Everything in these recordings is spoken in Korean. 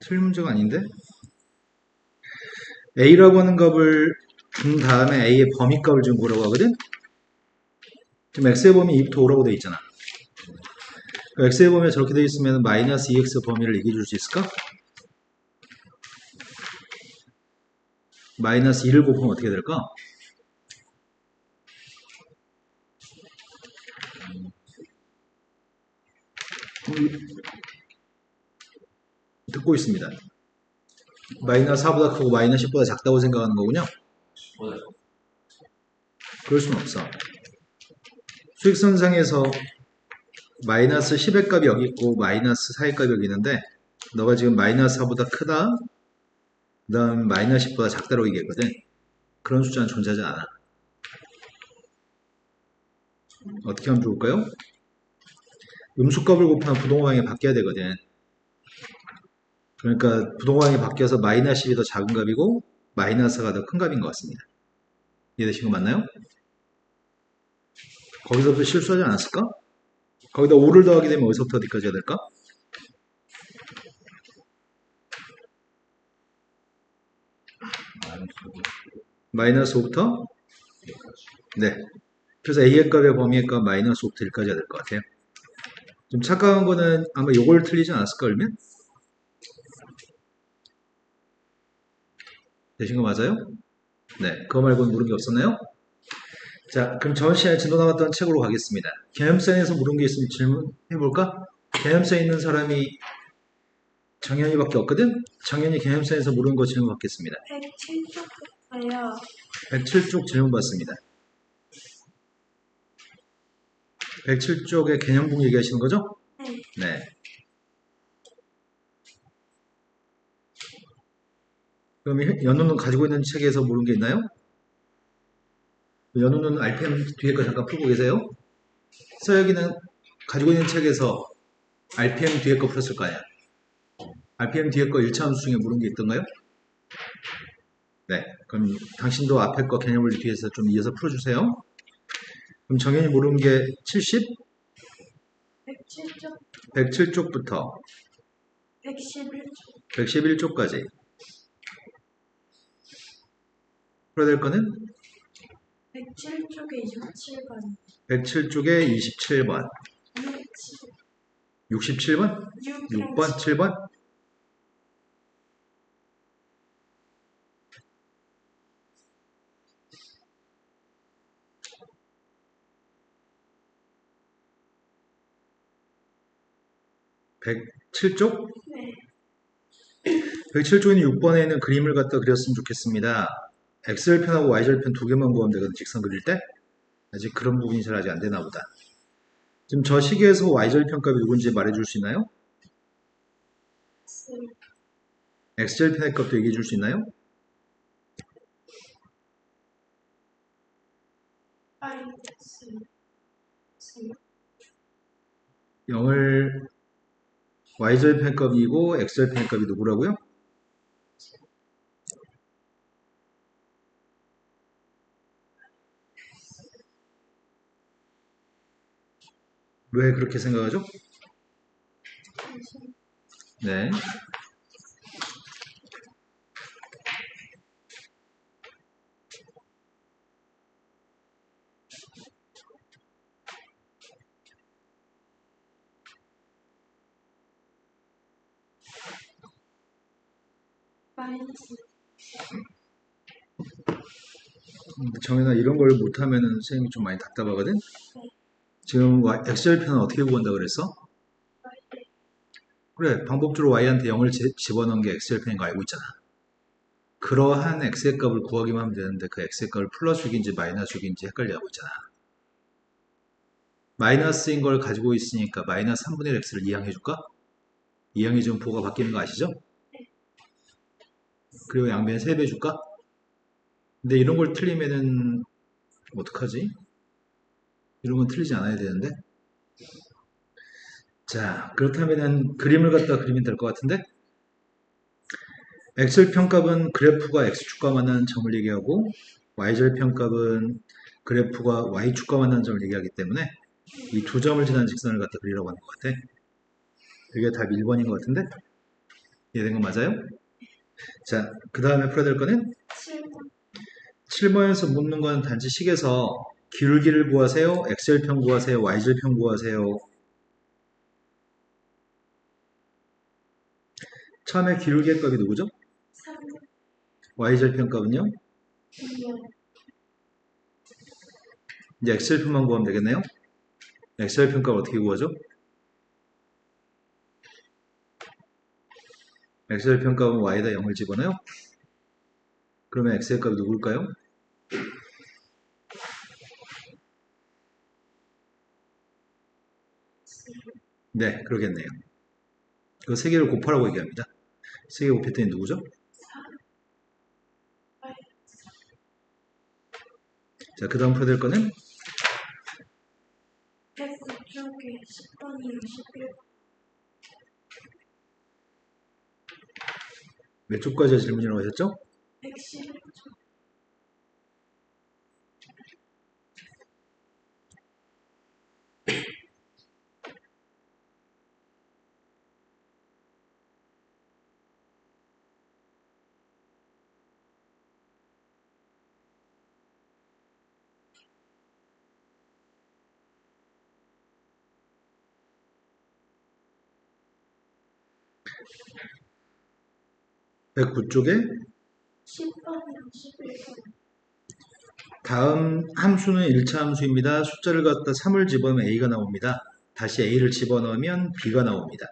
틀린 문제가 아닌데? A라고 하는 값을 준 다음에 A의 범위값을 지금 뭐라고 하거든? 지금 X의 범위 2부터 5라고 돼 있잖아. X의 범위가 저렇게 돼 있으면 마이너스 2X 범위를 얘기해 줄 수 있을까? 마이너스 2를 곱하면 어떻게 될까? 듣고 있습니다. 마이너스 4보다 크고 마이너스 10보다 작다고 생각하는 거군요. 그럴 수는 없어. 수익선상에서 마이너스 10의 값이 여기 있고 마이너스 4의 값이 여기 있는데 너가 지금 마이너스 4보다 크다, 그 다음 마이너스 10보다 작다라고 얘기했거든. 그런 숫자는 존재하지 않아. 어떻게 하면 좋을까요? 음수값을 곱하면 부동호방이 바뀌어야 되거든. 그러니까 부동호방이 바뀌어서 마이너스 10이 더 작은 값이고 마이너스가 더 큰 값인 것 같습니다. 이해되신 거 맞나요? 거기서부터 실수하지 않았을까? 거기다 5를 더하게 되면 어디서부터 어디까지 해야 될까? 마이너스 5부터? 네. 그래서 A의 값의 범위의 값 마이너스 5부터 1까지 해야 될 것 같아요. 좀 착각한 거는 아마 요걸 틀리지 않았을까, 그러면? 되신 거 맞아요? 네. 그거 말고는 모르는 게 없었나요? 자, 그럼 전 시간에 진도 나왔던 책으로 가겠습니다. 개념선에서 물은 게 있으면 질문해볼까? 개념선에 있는 사람이 정현이밖에 없거든? 정현이 개념선에서 물은 거 질문 받겠습니다. 107쪽부터요. 107쪽 질문 받습니다. 107쪽의 개념북 얘기하시는 거죠? 네. 네. 그럼 연우는 가지고 있는 책에서 물은 게 있나요? 연우는 RPM 뒤에 거 잠깐 풀고 계세요? 서혁이는 가지고 있는 책에서 RPM 뒤에 거 풀었을 거 아니야? RPM 뒤에 거 1차 함수 중에 물은 게 있던가요? 네. 그럼 당신도 앞에 거 개념을 뒤에서 좀 이어서 풀어주세요. 그럼 정현이 물은 게 70? 107쪽, 107쪽부터 111쪽, 111쪽까지 풀어야 될 거는 107쪽에 67번, 107쪽에 27번, 67번, 6번, 7번. (107쪽) 네. 107쪽에는 6번에 있는 그림을 갖다 그렸으면 좋겠습니다. X절편하고 Y절편 두 개만 구하면 되거든, 직선 그릴 때. 아직 그런 부분이 잘 아직 안 되나 보다. 지금 저 시계에서 Y절편 값이 누군지 말해줄 수 있나요? X절편의 값도 얘기해 줄 수 있나요? 마이너스 0을 Y절편 값이고 X절편 값이 누구라고요? 왜 그렇게 생각하죠? 네. 마이너스 정현아, 이런 걸 못하면은 선생님이 좀 많이 답답하거든? 지금 X절편은 어떻게 구한다고 그랬어? 그래, 방법적으로 Y한테 0을 집어넣은 게 X절편인 거 알고 있잖아. 그러한 X의 값을 구하기만 하면 되는데 그 X의 값을 플러스축인지 마이너스축인지 헷갈려하고 있잖아. 마이너스인 걸 가지고 있으니까 마이너스 3분의 1 X를 이항해줄까? 이항해주면 부호가 바뀌는 거 아시죠? 그리고 양변 3배 줄까? 근데 이런 걸 틀리면은 어떡하지? 이런 건 틀리지 않아야 되는데. 자, 그렇다면은 그림을 갖다 그리면 될 것 같은데. X절편값은 그래프가 X축과 만나는 점을 얘기하고 Y절편값은 그래프가 Y축과 만나는 점을 얘기하기 때문에 이 두 점을 지난 직선을 갖다 그리라고 하는 것 같아. 이게 답 1번인 것 같은데. 이해된 거 맞아요? 자, 그 다음에 풀어야 될 거는 7번. 7번에서 묻는 건 단지 식에서 기울기를 구하세요, x절편 구하세요, y절편 구하세요. 처음에 기울기의 값이 누구죠? 3. y절편 값은요? 2번. 이제 x절편만 구하면 되겠네요. x절편 값 어떻게 구하죠? x절편 값은 y에다 0을 집어넣어요. 그러면 x의 값이 누굴까요? 네, 그러겠네요. 그 세 개를 곱하라고 얘기합니다. 세 개 곱했더니 누구죠? 4. 자, 그 다음 풀어야 될 거는 109쪽에 10번이요. 11번. 몇 쪽까지 질문이라고 하셨죠? 111쪽. 109쪽에 10번이요. 11번. 다음 함수는 1차 함수입니다. 숫자를 갖다 3을 집어넣으면 a가 나옵니다. 다시 a를 집어넣으면 b가 나옵니다.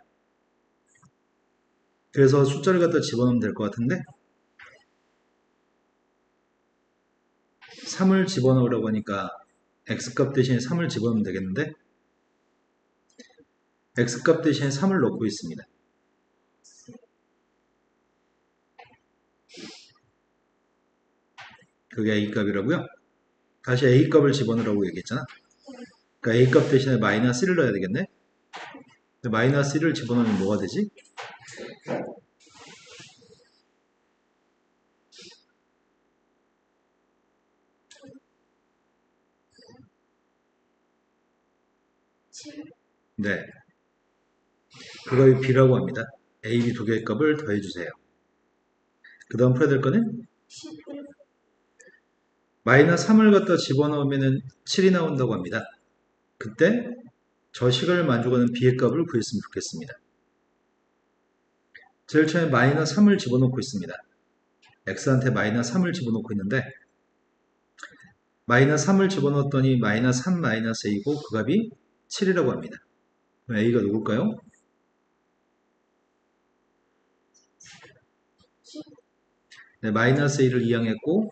그래서 숫자를 갖다 집어넣으면 될 것 같은데 3을 집어넣으라고 하니까 x값 대신에 3을 집어넣으면 되겠는데 x값 대신에 3을 넣고 있습니다. 그게 a값이라고요? 다시 a값을 집어넣으라고 얘기했잖아. 그러니까 a값 대신에 마이너스 1을 넣어야 되겠네. 마이너스 1을 집어넣으면 뭐가 되지? 네, 그걸 b라고 합니다. a, b 두 개의 값을 더해주세요. 그 다음 풀어야 될 거는 11번. 마이너스 3을 갖다 집어넣으면 7이 나온다고 합니다. 그때 저 식을 만족하는 b의 값을 구했으면 좋겠습니다. 제일 처음에 마이너스 3을 집어넣고 있습니다. x한테 마이너스 3을 집어넣고 있는데 마이너스 3을 집어넣었더니 마이너스 3 마이너스 a고 그 값이 7이라고 합니다. 그럼 a가 누굴까요? 네, 마이너스 a를 이항했고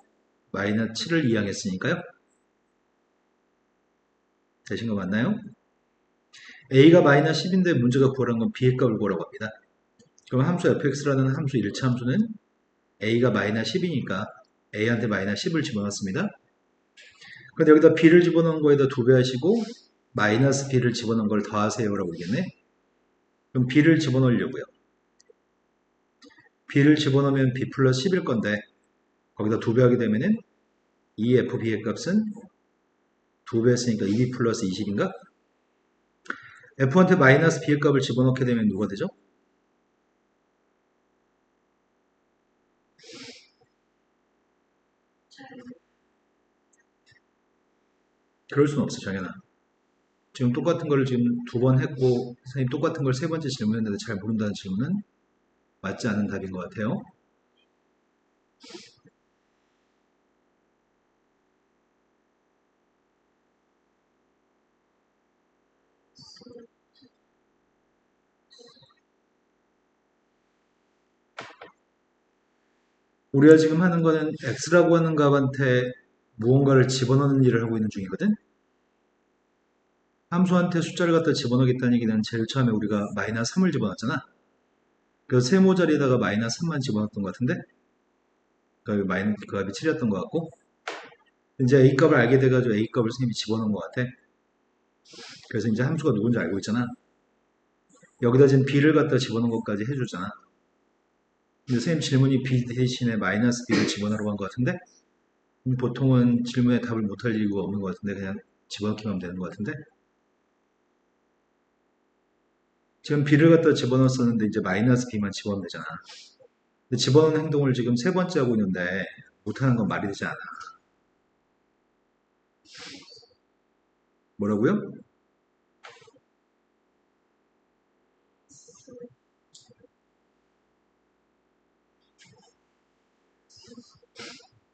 마이너스 7을 이항했으니까요. 되신 거 맞나요? a가 마이너스 10인데 문제가 구하라는 건 b의 값을 구하라고 합니다. 그럼 함수 fx라는 함수 1차 함수는 a가 마이너스 10이니까 a한테 마이너스 10을 집어넣습니다. 그런데 여기다 b를 집어넣은 거에다 2배 하시고 마이너스 b를 집어넣은 걸 더하세요 라고 얘기했네. 그럼 b를 집어넣으려고요. b를 집어넣으면 b 플러스 10일 건데 거기다 2배 하게 되면은 이 fb의 값은 2배 했으니까 2b 플러스 20인가? f한테 마이너스 b의 값을 집어넣게 되면 누가 되죠? 그럴 수는 없어, 정연아. 지금 똑같은 거를 지금 2번 했고 선생님 똑같은 걸 3번째 질문했는데 잘 모른다는 질문은 맞지 않는 답인 것 같아요. 우리가 지금 하는 거는 x라고 하는 값한테 무언가를 집어넣는 일을 하고 있는 중이거든. 함수한테 숫자를 갖다 집어넣겠다는 얘기는 제일 처음에 우리가 마이너스 3을 집어넣었잖아. 그래서 세모 자리에다가 마이너스 3만 집어넣었던 것 같은데 그 값이 7이었던 것 같고 이제 a값을 알게 돼가지고 a값을 선생님이 집어넣은 것 같아. 그래서 이제 함수가 누군지 알고 있잖아. 여기다 지금 b를 갖다 집어넣은 것까지 해주잖아. 근데 선생님 질문이 b 대신에 마이너스 b를 집어넣으라고 한 것 같은데 보통은 질문에 답을 못할 이유가 없는 것 같은데 그냥 집어넣기만 하면 되는 것 같은데 지금 b를 갖다 집어넣었었는데 이제 마이너스 b만 집어넣으면 되잖아. 근데 집어넣는 행동을 지금 세 번째 하고 있는데 못하는 건 말이 되지 않아. 뭐라고요?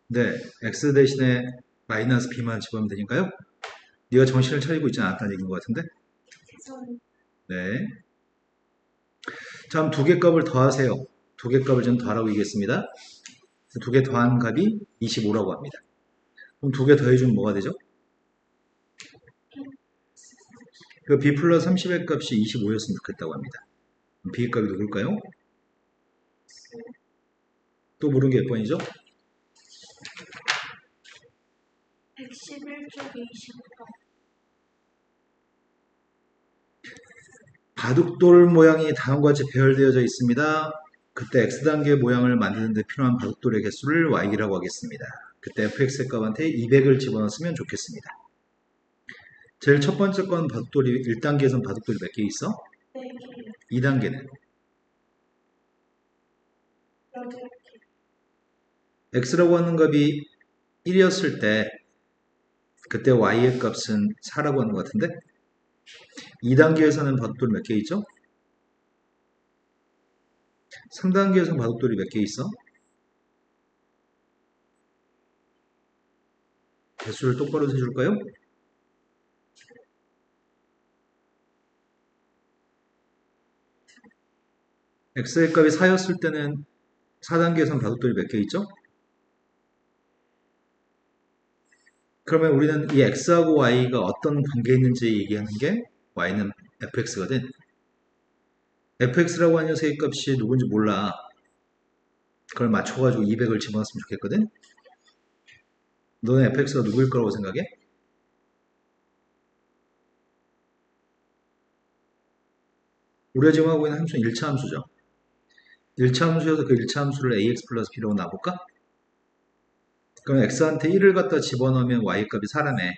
네, x 대신에 마이너스 b만 집어넣으면 되니까요. 네가 정신을 차리고 있지 않았다는 얘기인 것 같은데. 계산 네. 자, 그럼 두 개 값을 더하세요. 두 개 값을 좀 더하라고 얘기했습니다. 두 개 더한 값이 25라고 합니다. 그럼 두 개 더해주면 뭐가 되죠? 그 b 플러스 30의 값이 25였으면 좋겠다고 합니다. 그럼 b 값이 누굴까요? 또 물은 게 몇 번이죠? 111쪽에 25번. 바둑돌 모양이 다음과 같이 배열되어져 있습니다. 그때 x단계 모양을 만드는 데 필요한 바둑돌의 개수를 y라고 하겠습니다. 그때 fx의 값한테 200을 집어넣었으면 좋겠습니다. 제일 첫 번째 건 바둑돌이 1단계에선 바둑돌이 몇 개 있어? 4개, 2단계는 8개, x라고 하는 값이 1이었을 때 그때 y의 값은 4라고 하는 것 같은데 2단계에서는 바둑돌이 몇 개 있죠? 3단계에서는 바둑돌이 몇 개 있어? 개수를 똑바로 세줄까요? x의 값이 4였을 때는 4단계에서는 바둑돌이 몇 개 있죠? 그러면 우리는 이 x하고 y가 어떤 관계에 있는지 얘기하는 게 y는 fx거든. fx라고 하는 녀석의 값이 누군지 몰라. 그걸 맞춰가지고 200을 집어넣었으면 좋겠거든. 너는 fx가 누구일 거라고 생각해? 우리가 지금 하고 있는 함수는 1차 함수죠. 1차 함수여서 그 1차 함수를 ax 플러스 b라고 놔볼까? 그럼 x한테 1을 갖다 집어넣으면 y 값이 4라네.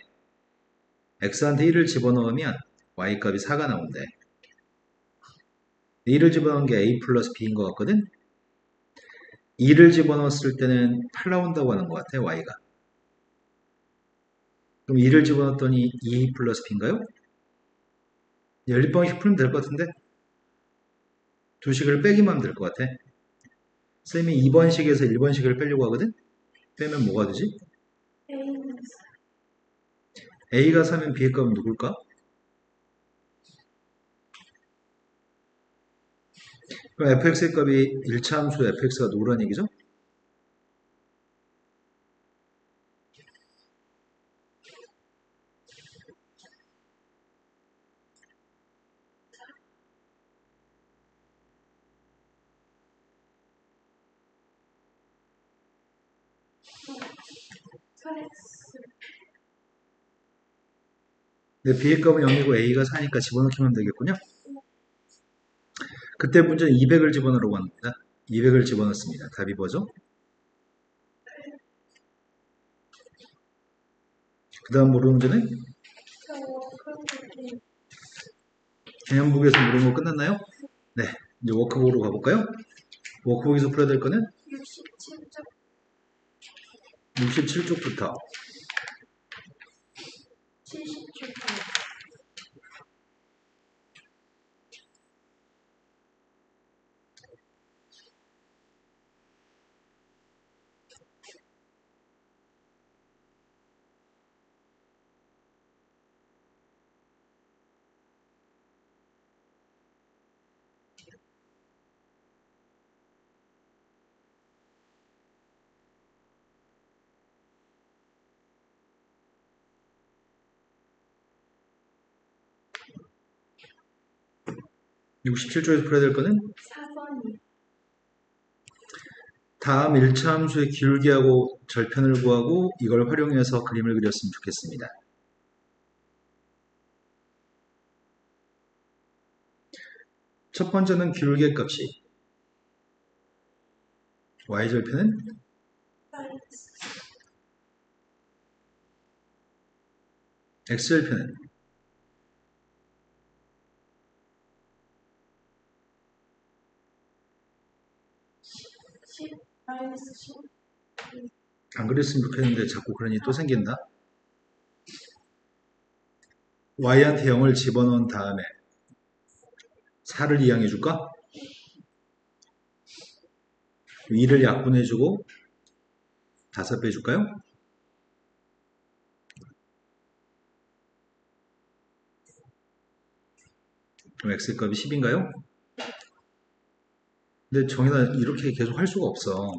x한테 1을 집어넣으면 y 값이 4가 나온대. 1을 집어넣은 게 a 플러스 b인 것 같거든? 2를 집어넣었을 때는 8 나온다고 하는 것 같아, y가. 그럼 2를 집어넣었더니 2 플러스 b인가요? 연립방식 풀면 될 것 같은데? 두 식을 빼기만 하면 될 것 같아. 쌤이 2번식에서 1번식을 빼려고 하거든? 빼면 뭐가 되지? A는 a가 4면 b의 값은 누굴까? 그럼 fx의 값이 1차 함수 fx가 누구란 얘기죠? 스트레스, 근데 b의 값은 0이고 a가 4니까 집어넣기만 하면 되겠군요. 그때 문제는 200을 집어넣으라고 합니다. 200을 집어넣습니다. 답이 뭐죠? 그 다음 모르는 문제는 워크북이 개념북에서 물은 거 끝났나요? 네, 이제 워크북으로 가볼까요? 워크북에서 풀어야 될 거는 67쪽 67쪽부터 70쪽 67쪽에서 풀어야 될 거는 4번이 다음 1차 함수의 기울기하고 절편을 구하고 이걸 활용해서 그림을 그렸으면 좋겠습니다. 첫 번째는 기울기의 값이 y절편은 마이너스 x절편은 10 마이너스 10 안 그랬으면 좋겠는데 자꾸 그러니 또 생긴다. y한테 0을 집어넣은 다음에 4를 이항해 줄까? 위를 약분해주고 5 빼줄까요? 그럼 x값이 10인가요? 근데 정현아 이렇게 계속 할 수가 없어.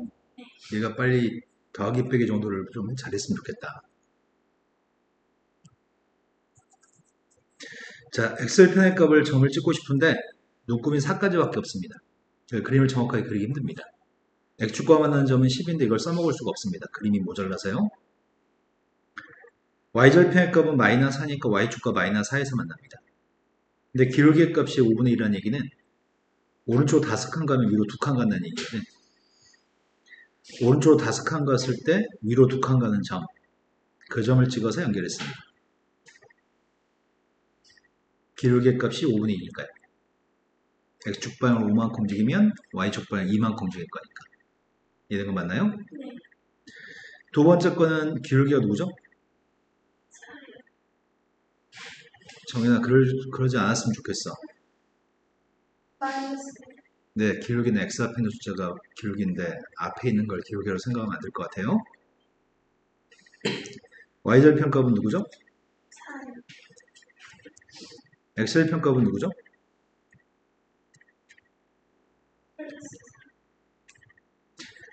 얘가 빨리 더하기 빼기 정도를 좀 잘했으면 좋겠다. 자, x절편의 값을 점을 찍고 싶은데 눈금이 4까지밖에 없습니다. 그림을 정확하게 그리기 힘듭니다. x축과 만나는 점은 10인데 이걸 써먹을 수가 없습니다. 그림이 모자라서요. y절편의 값은 마이너스 4니까 y축과 마이너스 4에서 만납니다. 근데 기울기의 값이 5분의 1이라는 얘기는 오른쪽으로 5칸 가면 위로 2칸 간다는 얘기거든. 오른쪽으로 5칸 갔을 때 위로 2칸 가는 점, 그 점을 찍어서 연결했습니다. 기울기의 값이 5분의 2니까요. x축 방향으로 5만큼 움직이면 y축 방향 2만큼 움직일 거니까. 이해된 거 맞나요? 네. 두 번째 거는 기울기가 누구죠? 정현아, 그러지 않았으면 좋겠어. 마이너스 네, 기울기는 x 앞에 있는 숫자가 기울기인데 앞에 있는 걸 기울기로 생각하면 안 될 것 같아요. y절편값은 누구죠? 4 x절편값은 누구죠?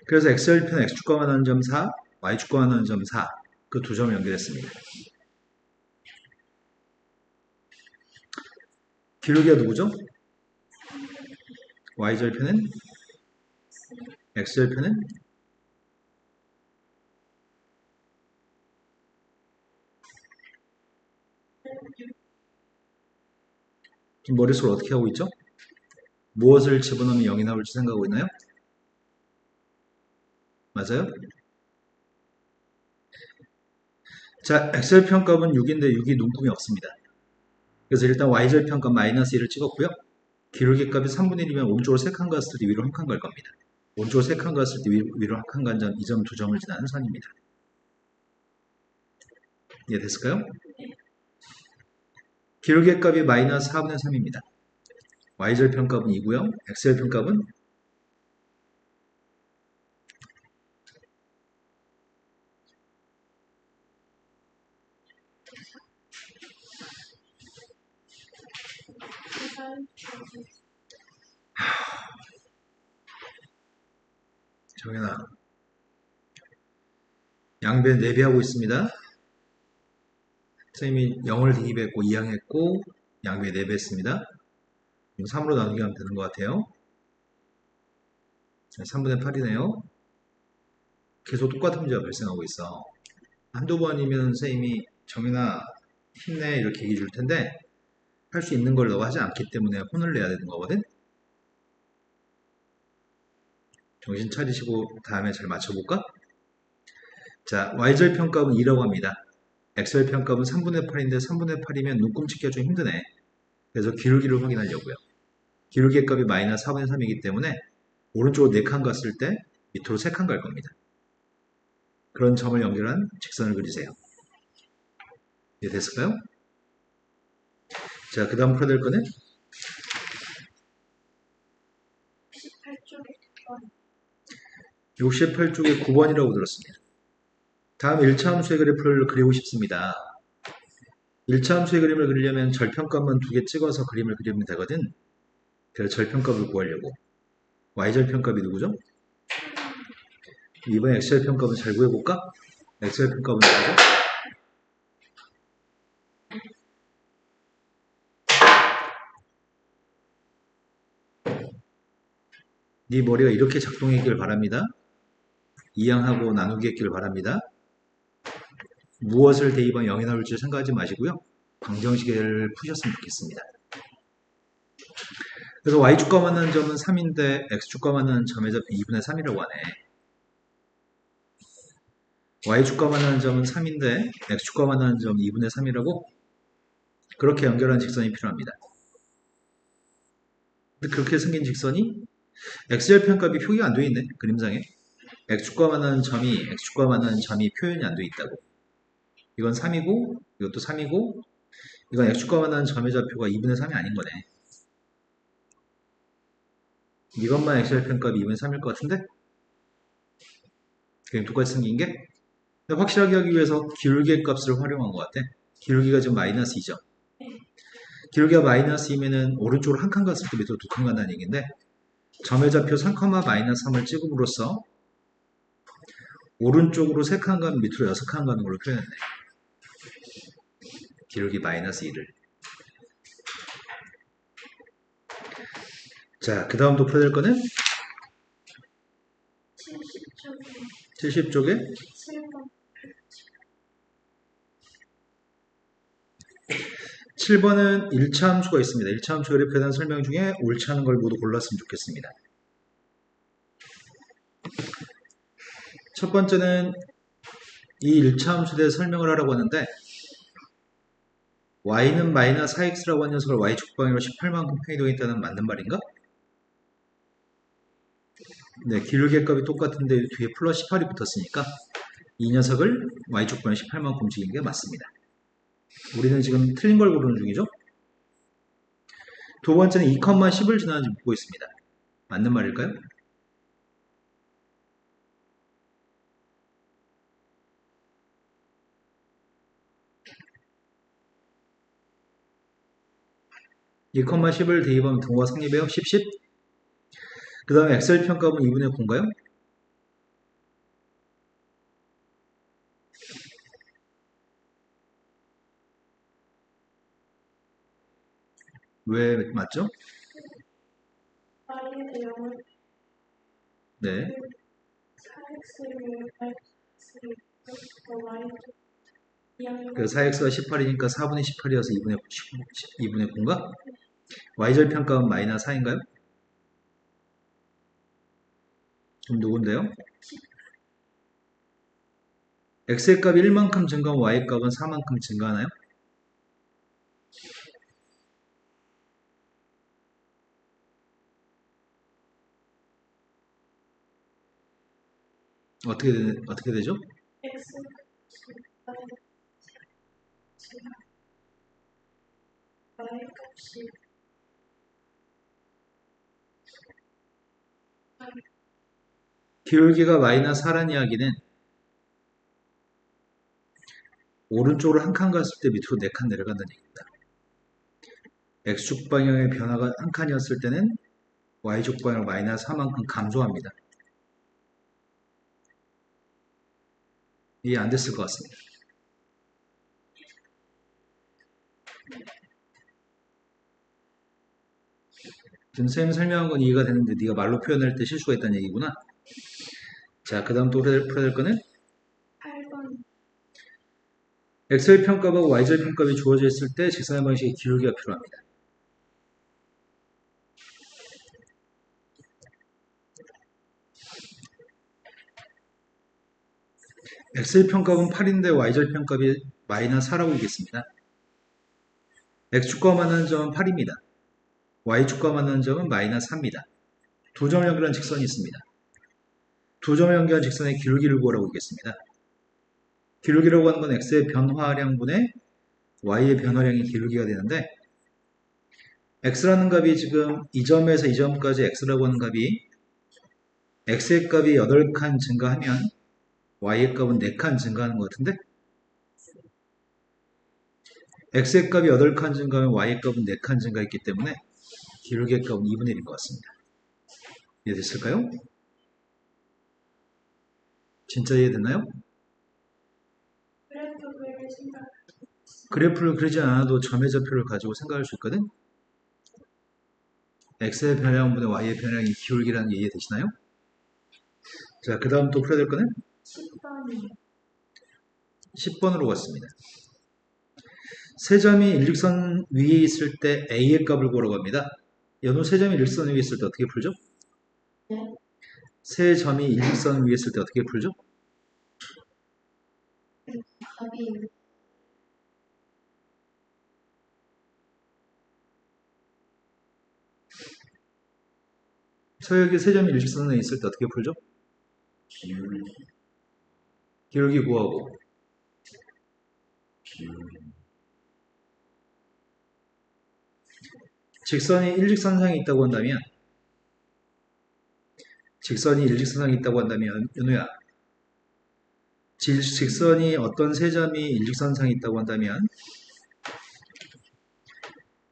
그래서 x절편 x축과 만나는 점 4, y축과 만나는 점 4, 그 두 점을 연결했습니다. 기울기가 누구죠? y절편은? x절편은? 지금 머릿속을 어떻게 하고 있죠? 무엇을 집어넣으면 0이 나올지 생각하고 있나요? 맞아요? 자, x절편값은 6인데 6이 눈금이 없습니다. 그래서 일단 y절편값 마이너스 1을 찍었고요. 기울기 값이 3분의 1이면 오른쪽으로 3칸 갔을 때 위로 1칸 갈 겁니다. 오른쪽으로 3칸 갔을 때 위로 1칸 간 점, 이 점 두 점을 지나는 선입니다. 이해됐을까요? 기울기 값이 마이너스 4분의 3입니다. y절편값은 2고요. x절편값은 정현아, 양변 4배하고 있습니다. 선생님이 0을 대입했고 2항했고 양변 4배 했습니다. 3으로 나누기 하면 되는 것 같아요. 3분의 8이네요. 계속 똑같은 문제가 발생하고 있어. 한두 번이면 선생님이 정현아 힘내 이렇게 얘기해 줄 텐데 할 수 있는 걸 너가 하지 않기 때문에 혼을 내야 되는 거거든. 정신 차리시고 다음에 잘 맞춰볼까? 자, y절편값은 2라고 합니다. x절편값은 3분의 8인데 3분의 8이면 눈금 찍기가 좀 힘드네. 그래서 기울기를 확인하려고요. 기울기의 값이 마이너스 4분의 3이기 때문에 오른쪽으로 4칸 갔을 때 밑으로 3칸 갈 겁니다. 그런 점을 연결한 직선을 그리세요. 이해됐을까요? 자, 그 다음 풀어야 될 거는 68쪽에 68쪽에 9번이라고 들었습니다. 다음 1차 함수의 그래프를 그리고 싶습니다. 1차 함수의 그림을 그리려면 절편값만 2개 찍어서 그림을 그리면 되거든. 그래서 절편값을 구하려고. y절편값이 누구죠? 이번에 x절편값은 잘 구해볼까? x절편값은 누구죠? 네 머리가 이렇게 작동했길 바랍니다. 이항하고 나누기 했길 바랍니다. 무엇을 대입하면 0이 나올지 생각하지 마시고요. 방정식을 푸셨으면 좋겠습니다. 그래서 y축과 만나는 점은 3인데 x축과 만나는 점의 좌표 2분의 3이라고 하네. y축과 만나는 점은 3인데 x축과 만나는 점 2분의 3이라고? 그렇게 연결한 직선이 필요합니다. 근데 그렇게 생긴 직선이 엑셀 편값이 표기가 안 돼 있네. 그림상에. x축과 만나는 점이 표현이 안 돼 있다고. 이건 3이고 이것도 3이고 이건 x축과 만나는 점의 좌표가 2분의 3이 아닌 거네. 이것만 엑셀 편값이 2분의 3일 것 같은데? 그냥 똑같이 생긴 게? 근데 확실하게 하기 위해서 기울기의 값을 활용한 것 같아. 기울기가 지금 마이너스 2죠. 기울기가 마이너스 2면은 오른쪽으로 한 칸 갔을 때 밑으로 두 칸 간다는 얘기인데 점의 좌표 3, 마이너스 3을 찍음으로써 오른쪽으로 3칸 가면 밑으로 6칸 가는 걸로 표현했네. 기울기 마이너스 2를. 자, 그 다음 또 풀어야 될 거는 70쪽에 70쪽에 7번 7번은 1차 함수가 있습니다. 1차 함수 그래프에 대한 설명 중에 옳지 않은 걸 모두 골랐으면 좋겠습니다. 첫 번째는 이 1차 함수에 대해 설명을 하라고 하는데 y는 마이너스 4x라고 하는 녀석을 y축 방향으로 18만큼 평이되어 있다는 맞는 말인가? 네, 기울기의 값이 똑같은데 뒤에 플러스 18이 붙었으니까 이 녀석을 y축 방향 18만큼 움직이는 게 맞습니다. 우리는 지금 틀린 걸 고르는 중이죠. 두 번째는 2,10을 지나는지 묻고 있습니다. 맞는 말일까요? 이 2,10을 대입하면 동호가 성립해요. 10, 10. 그 다음에 엑셀 평값은 2분의 9인가요? 왜 맞죠? y에 대한 네. 4x를 x y쪽 2항 그 4x가 18이니까 4분의 18이어서 2분의 9인가? y절 평값은 마이너스 4인가요? 그럼 누군데요? x의 값이 1만큼 증가하면 y의 값은 4만큼 증가하나요? 어떻게 되죠? x y 값이 기울기가 마이너스 4란 이야기는 오른쪽으로 한 칸 갔을 때 밑으로 4칸 내려간다는 얘기입니다. x축 방향의 변화가 한 칸이었을 때는 y축 방향 마이너스 4만큼 감소합니다. 이해 안 됐을 것 같습니다. 지금 선생님 설명한 건 이해가 되는데 네가 말로 표현할 때 실수가 있다는 얘기구나. 자, 그 다음 또 풀어야 될 거는 8번 엑셀 평값하고 y절 평값이 주어져 있을 때 직선의 방식의 기울기가 필요합니다. 엑셀 평값은 8인데 y절 평값이 마이너스 4라고 있겠습니다. x축과 만나는 점은 8입니다. y축과 만나는 점은 마이너스 3입니다. 두 점을 연결한 직선이 있습니다. 두 점을 연결한 직선의 기울기를 구하라고 있겠습니다. 기울기라고 하는 건 x의 변화량분의 y의 변화량의 기울기가 되는데 x라는 값이 지금 이 점에서 이 점까지 x라고 하는 값이 x의 값이 8칸 증가하면 y의 값은 4칸 증가하는 것 같은데 x의 값이 8칸 증가하면 y의 값은 4칸 증가했기 때문에 기울기의 값은 2분의 1인 것 같습니다. 이해됐을까요? 진짜 이해됐나요? 그래프를 생각 그래프를 그리지 않아도 점의 좌표를 가지고 생각할 수 있거든? x의 변량분의 y의 변량이 기울기라는 게 이해되시나요? 자, 그 다음 또 풀어야 될 거는 10번이 10번으로 갔습니다. 세 점이 일직선 위에 있을 때 a의 값을 구하라고 합니다. 연호 세 점이 일직선 위에 있을 때 어떻게 풀죠? 네. 세 점이 일직선 위에 있을 때 어떻게 풀죠? 값이 서역이 세 점이 일직선에 있을 때 어떻게 풀죠? 기울기 구하고 직선이 일직선상에 있다고 한다면 연우야 직선이 어떤 세 점이 일직선상에 있다고 한다면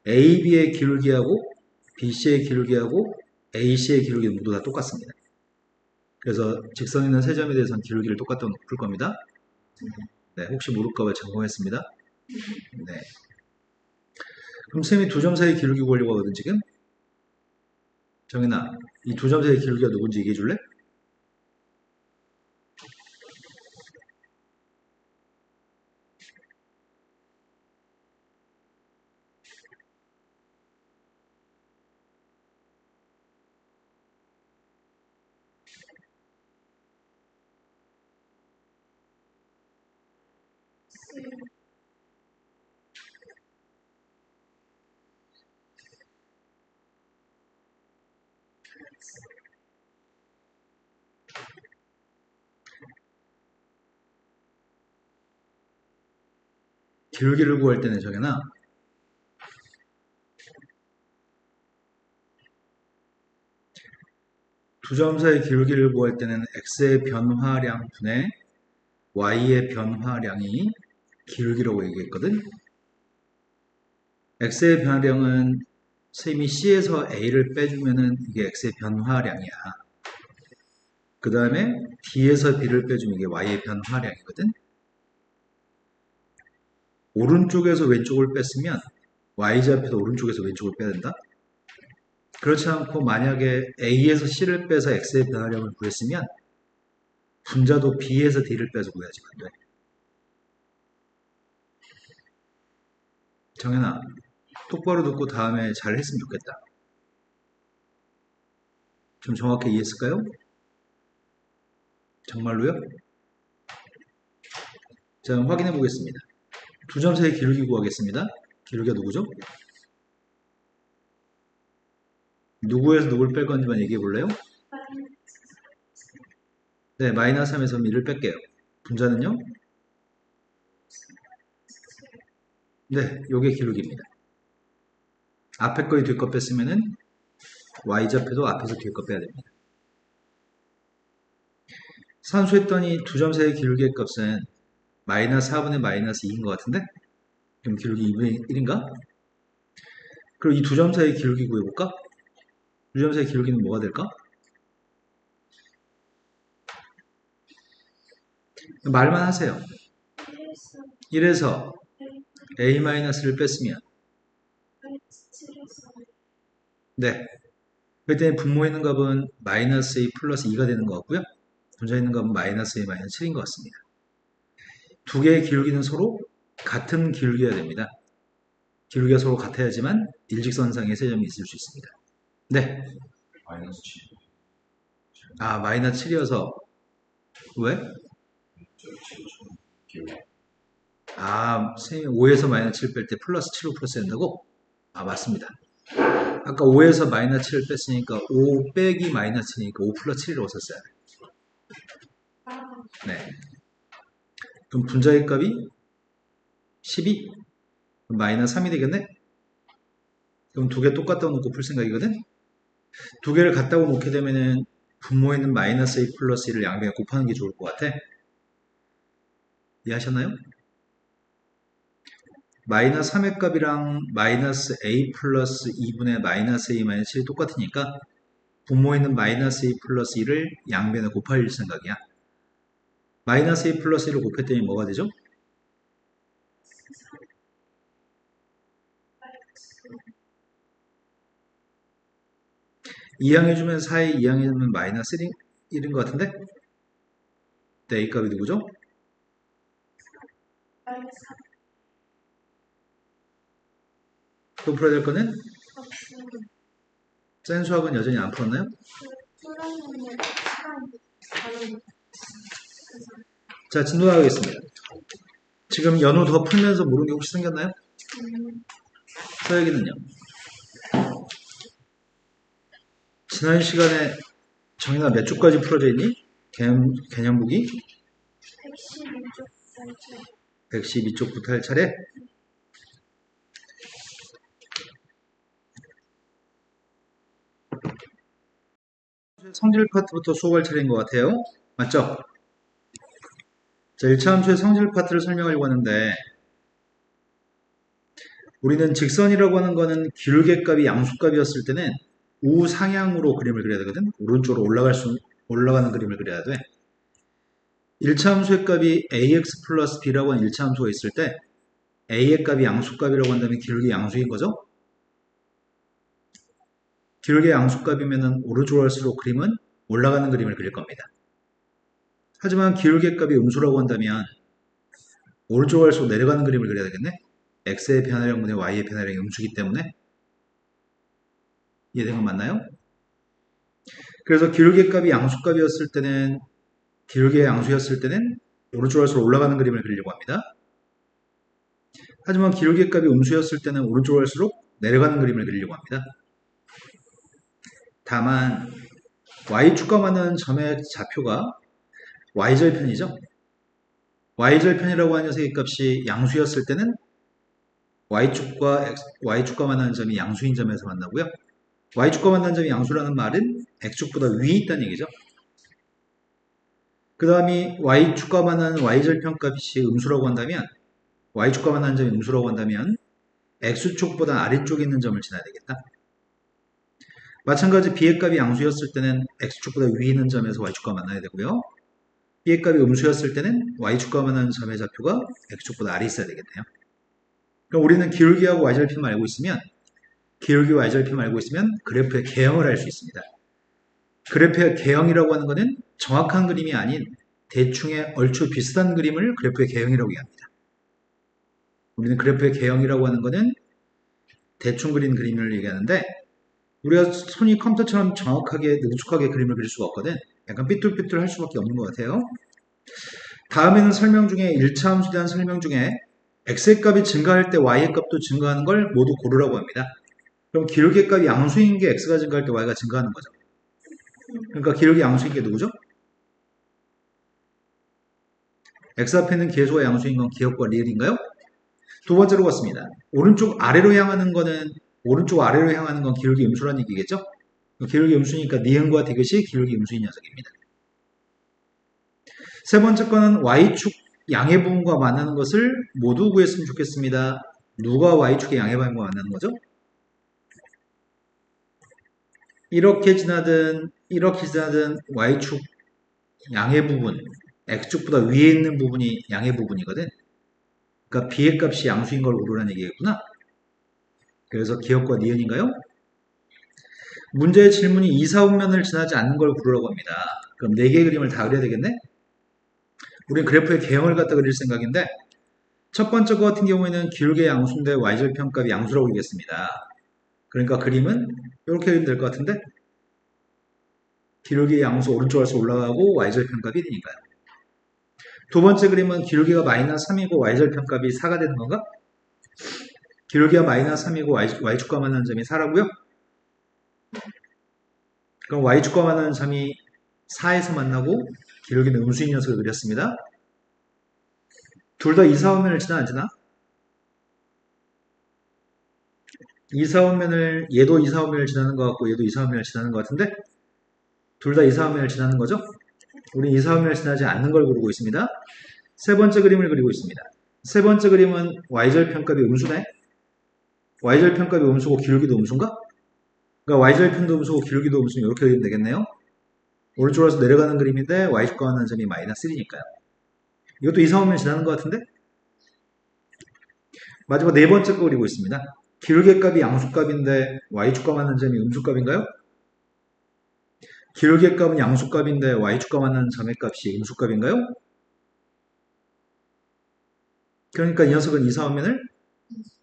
AB의 기울기하고 BC의 기울기하고 AC의 기울기 모두 다 똑같습니다. 그래서 직선에 있는 세 점에 대해서는 기울기를 똑같다고 풀 겁니다. 네, 혹시 모를까봐 점검했습니다. 네. 그럼 쌤이 두 점 사이 기울기 구하려고 하거든 지금. 정현아, 이 두 점 사이 기울기가 누군지 얘기해 줄래? 기울기를 구할 때는 정현아 두 점 사이 기울기를 구할 때는 x의 변화량 분의 y의 변화량이 기울기라고 얘기했거든. x의 변화량은 쌤이 c에서 a를 빼주면은 이게 x의 변화량이야. 그 다음에 d에서 b를 빼주면 이게 y의 변화량이거든. 오른쪽에서 왼쪽을 뺐으면 y좌표도 오른쪽에서 왼쪽을 빼야 된다. 그렇지 않고 만약에 a에서 c를 빼서 x의 변화량을 구했으면 분자도 b에서 d를 빼서 구해야지만 돼. 정현아, 똑바로 듣고 다음에 잘 했으면 좋겠다. 좀 정확히 이해했을까요? 정말로요? 자, 확인해 보겠습니다. 두 점 사이 기울기 구하겠습니다. 기울기가 누구죠? 누구에서 누구를 뺄 건지만 얘기해 볼래요? 네, 마이너스 3에서 1을 뺄게요. 분자는요? 네, 요게 기울기입니다. 앞에 거에 뒤에 거 뺐으면은 y좌표도 앞에서 뒤에 거 빼야 됩니다. 산수했더니 두 점 사이 기울기의 값은 마이너스 4분의 마이너스 2인 것 같은데? 그럼 기울기 2분의 1인가? 그럼 이 두 점 사이 기울기 구해볼까? 두 점 사이 기울기는 뭐가 될까? 말만 하세요. 1에서 a-를 뺐으면 네, 그때 분모에 있는 값은 마이너스 a 플러스 2가 되는 것 같고요. 분자에 있는 값은 마이너스 a 마이너스 7인 것 같습니다. 두 개의 기울기는 서로 같은 기울기여야 됩니다. 기울기가 서로 같아야지만 일직선상의 세 점이 있을 수 있습니다. 네. 마이너스 7. 아, 마이너스 7이어서 왜? 아, 5에서 마이너스 7 뺄 때 플러스 7로 플러스 된다고? 아, 맞습니다. 아까 5에서 마이너스 7을 뺐으니까 5 빼기 마이너스 7이니까 5 플러스 7이라고 썼어요. 네. 그럼 분자의 값이 12? 그럼 마이너스 3이 되겠네? 그럼 두 개 똑같다고 놓고 풀 생각이거든? 두 개를 같다고 놓게 되면은 분모에 있는 마이너스 a 플러스 1을 양변에 곱하는 게 좋을 것 같아. 이해하셨나요? 마이너스 3의 값이랑 마이너스 a 플러스 2분의 마이너스 a 마이너스 7이 똑같으니까 분모에 있는 마이너스 a 플러스 1을 양변에 곱할 생각이야. 마이너스 a 플러스 1을 곱했더니 뭐가 되죠? 이항해주면 4에 이항해주면 마이너스 1인 것 같은데? 네, a 값이 누구죠? 또 풀어야 될 거는? 센 수학은 여전히 안 풀었나요? 자, 진도하겠습니다. 지금 연호 더 풀면서 모르는 게 혹시 생겼나요? 서혁이는요? 지난 시간에 정인아 몇 쪽까지 풀어져 있니? 개념북이 112쪽 단체. 112쪽부터 할 차례? 성질 파트부터 수업할 차례인 것 같아요. 맞죠? 자, 1차 함수의 성질 파트를 설명하려고 하는데 우리는 직선이라고 하는 거는 기울기 값이 양수값이었을 때는 우상향으로 그림을 그려야 되거든. 오른쪽으로 올라가는 그림을 그려야 돼. 1차 함수의 값이 ax 플러스 b라고 하는 1차 함수가 있을 때 a의 값이 양수값이라고 한다면 기울기 양수인 거죠. 기울기 양수값이면 오른쪽으로 갈수록 그림은 올라가는 그림을 그릴 겁니다. 하지만 기울기 값이 음수라고 한다면 오른쪽으로 갈수록 내려가는 그림을 그려야 되겠네. x의 변화량분의 y의 변화량이 음수기 때문에. 이해된 건 맞나요? 그래서 기울기 값이 양수값이었을 때는 기울기의 양수였을 때는 오른쪽으로 갈수록 올라가는 그림을 그리려고 합니다. 하지만 기울기 값이 음수였을 때는 오른쪽으로 갈수록 내려가는 그림을 그리려고 합니다. 다만 y축과 만나는 점의 좌표가 y절편이죠. y절편이라고 하는 녀석의 값이 양수였을 때는 y축과 만나는 점이 양수인 점에서 만나고요. y축과 만나는 점이 양수라는 말은 x축보다 위에 있다는 얘기죠. 그 다음에 y축과 만나는 y절편 값이 음수라고 한다면 y축과 만나는 점이 음수라고 한다면 x축보다 아래쪽에 있는 점을 지나야 되겠다. 마찬가지 b의 값이 양수였을 때는 x축보다 위에 있는 점에서 y축과 만나야 되고요. b의 값이 음수였을 때는 y축과 만나는 점의 좌표가 x축보다 아래에 있어야 되겠네요. 그럼 우리는 기울기하고 y절편만 알고 있으면 기울기와 y절편만 알고 있으면 그래프의 개형을 알 수 있습니다. 그래프의 개형이라고 하는 것은 정확한 그림이 아닌 대충의 얼추 비슷한 그림을 그래프의 개형이라고 합니다. 우리는 그래프의 개형이라고 하는 것은 대충 그린 그림을 얘기하는데 우리가 손이 컴퓨터처럼 정확하게 능숙하게 그림을 그릴 수가 없거든. 약간 삐뚤삐뚤 할 수밖에 없는 것 같아요. 다음에는 설명 중에 1차 함수에 대한 설명 중에 x의 값이 증가할 때 y의 값도 증가하는 걸 모두 고르라고 합니다. 그럼 기울기 값이 양수인 게 x가 증가할 때 y가 증가하는 거죠. 그러니까 기울기 양수인 게 누구죠? x 앞에 있는 기회수가 양수인 건 기억과 리을인가요? 두 번째로 갔습니다. 오른쪽 아래로 향하는 건 기울기 음수라는 얘기겠죠? 기울기 음수니까 니은과 디귿이 기울기 음수인 녀석입니다. 세 번째 거는 y축 양의 부분과 만나는 것을 모두 구했으면 좋겠습니다. 누가 y축의 양의 부분과 만나는 거죠? 이렇게 지나든 y축 양의 부분, x축보다 위에 있는 부분이 양의 부분이거든. 그러니까 b의 값이 양수인 걸 고르라는 얘기겠구나. 그래서 기억과 니은인가요? 문제의 질문이 2, 4분면을 지나지 않는 걸 고르라고 합니다. 그럼 4개의 그림을 다 그려야 되겠네? 우린 그래프의 개형을 갖다 그릴 생각인데 첫 번째 거 같은 경우에는 기울기의 양수인데 y절편값이 양수라고 그리겠습니다. 그러니까 그림은 이렇게 그리면 될 것 같은데 기울기의 양수 오른쪽으로 해서 올라가고 y절편값이 1이니까요. 두 번째 그림은 기울기가 마이너스 3이고 y절편값이 4가 되는 건가? 기울기가 마이너스 3이고 y축과 만나는 점이 4라고요? 그럼 y축과 만나는 점이 4에서 만나고 기울기는 음수인 녀석을 그렸습니다. 둘 다 2, 4분면을 지나 안 지나? 2, 4분면을 얘도 2, 4분면을 지나는 것 같고 얘도 2, 4분면을 지나는 것 같은데 둘 다 2, 4분면을 지나는 거죠? 우리 2, 4분면을 지나지 않는 걸 고르고 있습니다. 세 번째 그림을 그리고 있습니다. 세 번째 그림은 y절편값이 음수네? y절편값이 음수고 기울기도 음수인가? 그러니까 y절편도 음수고 기울기도 음수면 이렇게 그리면 되겠네요. 오른쪽으로 해서 내려가는 그림인데 y축과 만나는 점이 마이너스 1이니까요. 이것도 2, 4분면 지나는 것 같은데? 마지막 네 번째 거 그리고 있습니다. 기울기 값이 양수값인데 y축과 만나는 점이 음수값인가요? 기울기 값은 양수값인데 y축과 만나는 점의 값이 음수값인가요? 그러니까 이 녀석은 2, 4분면을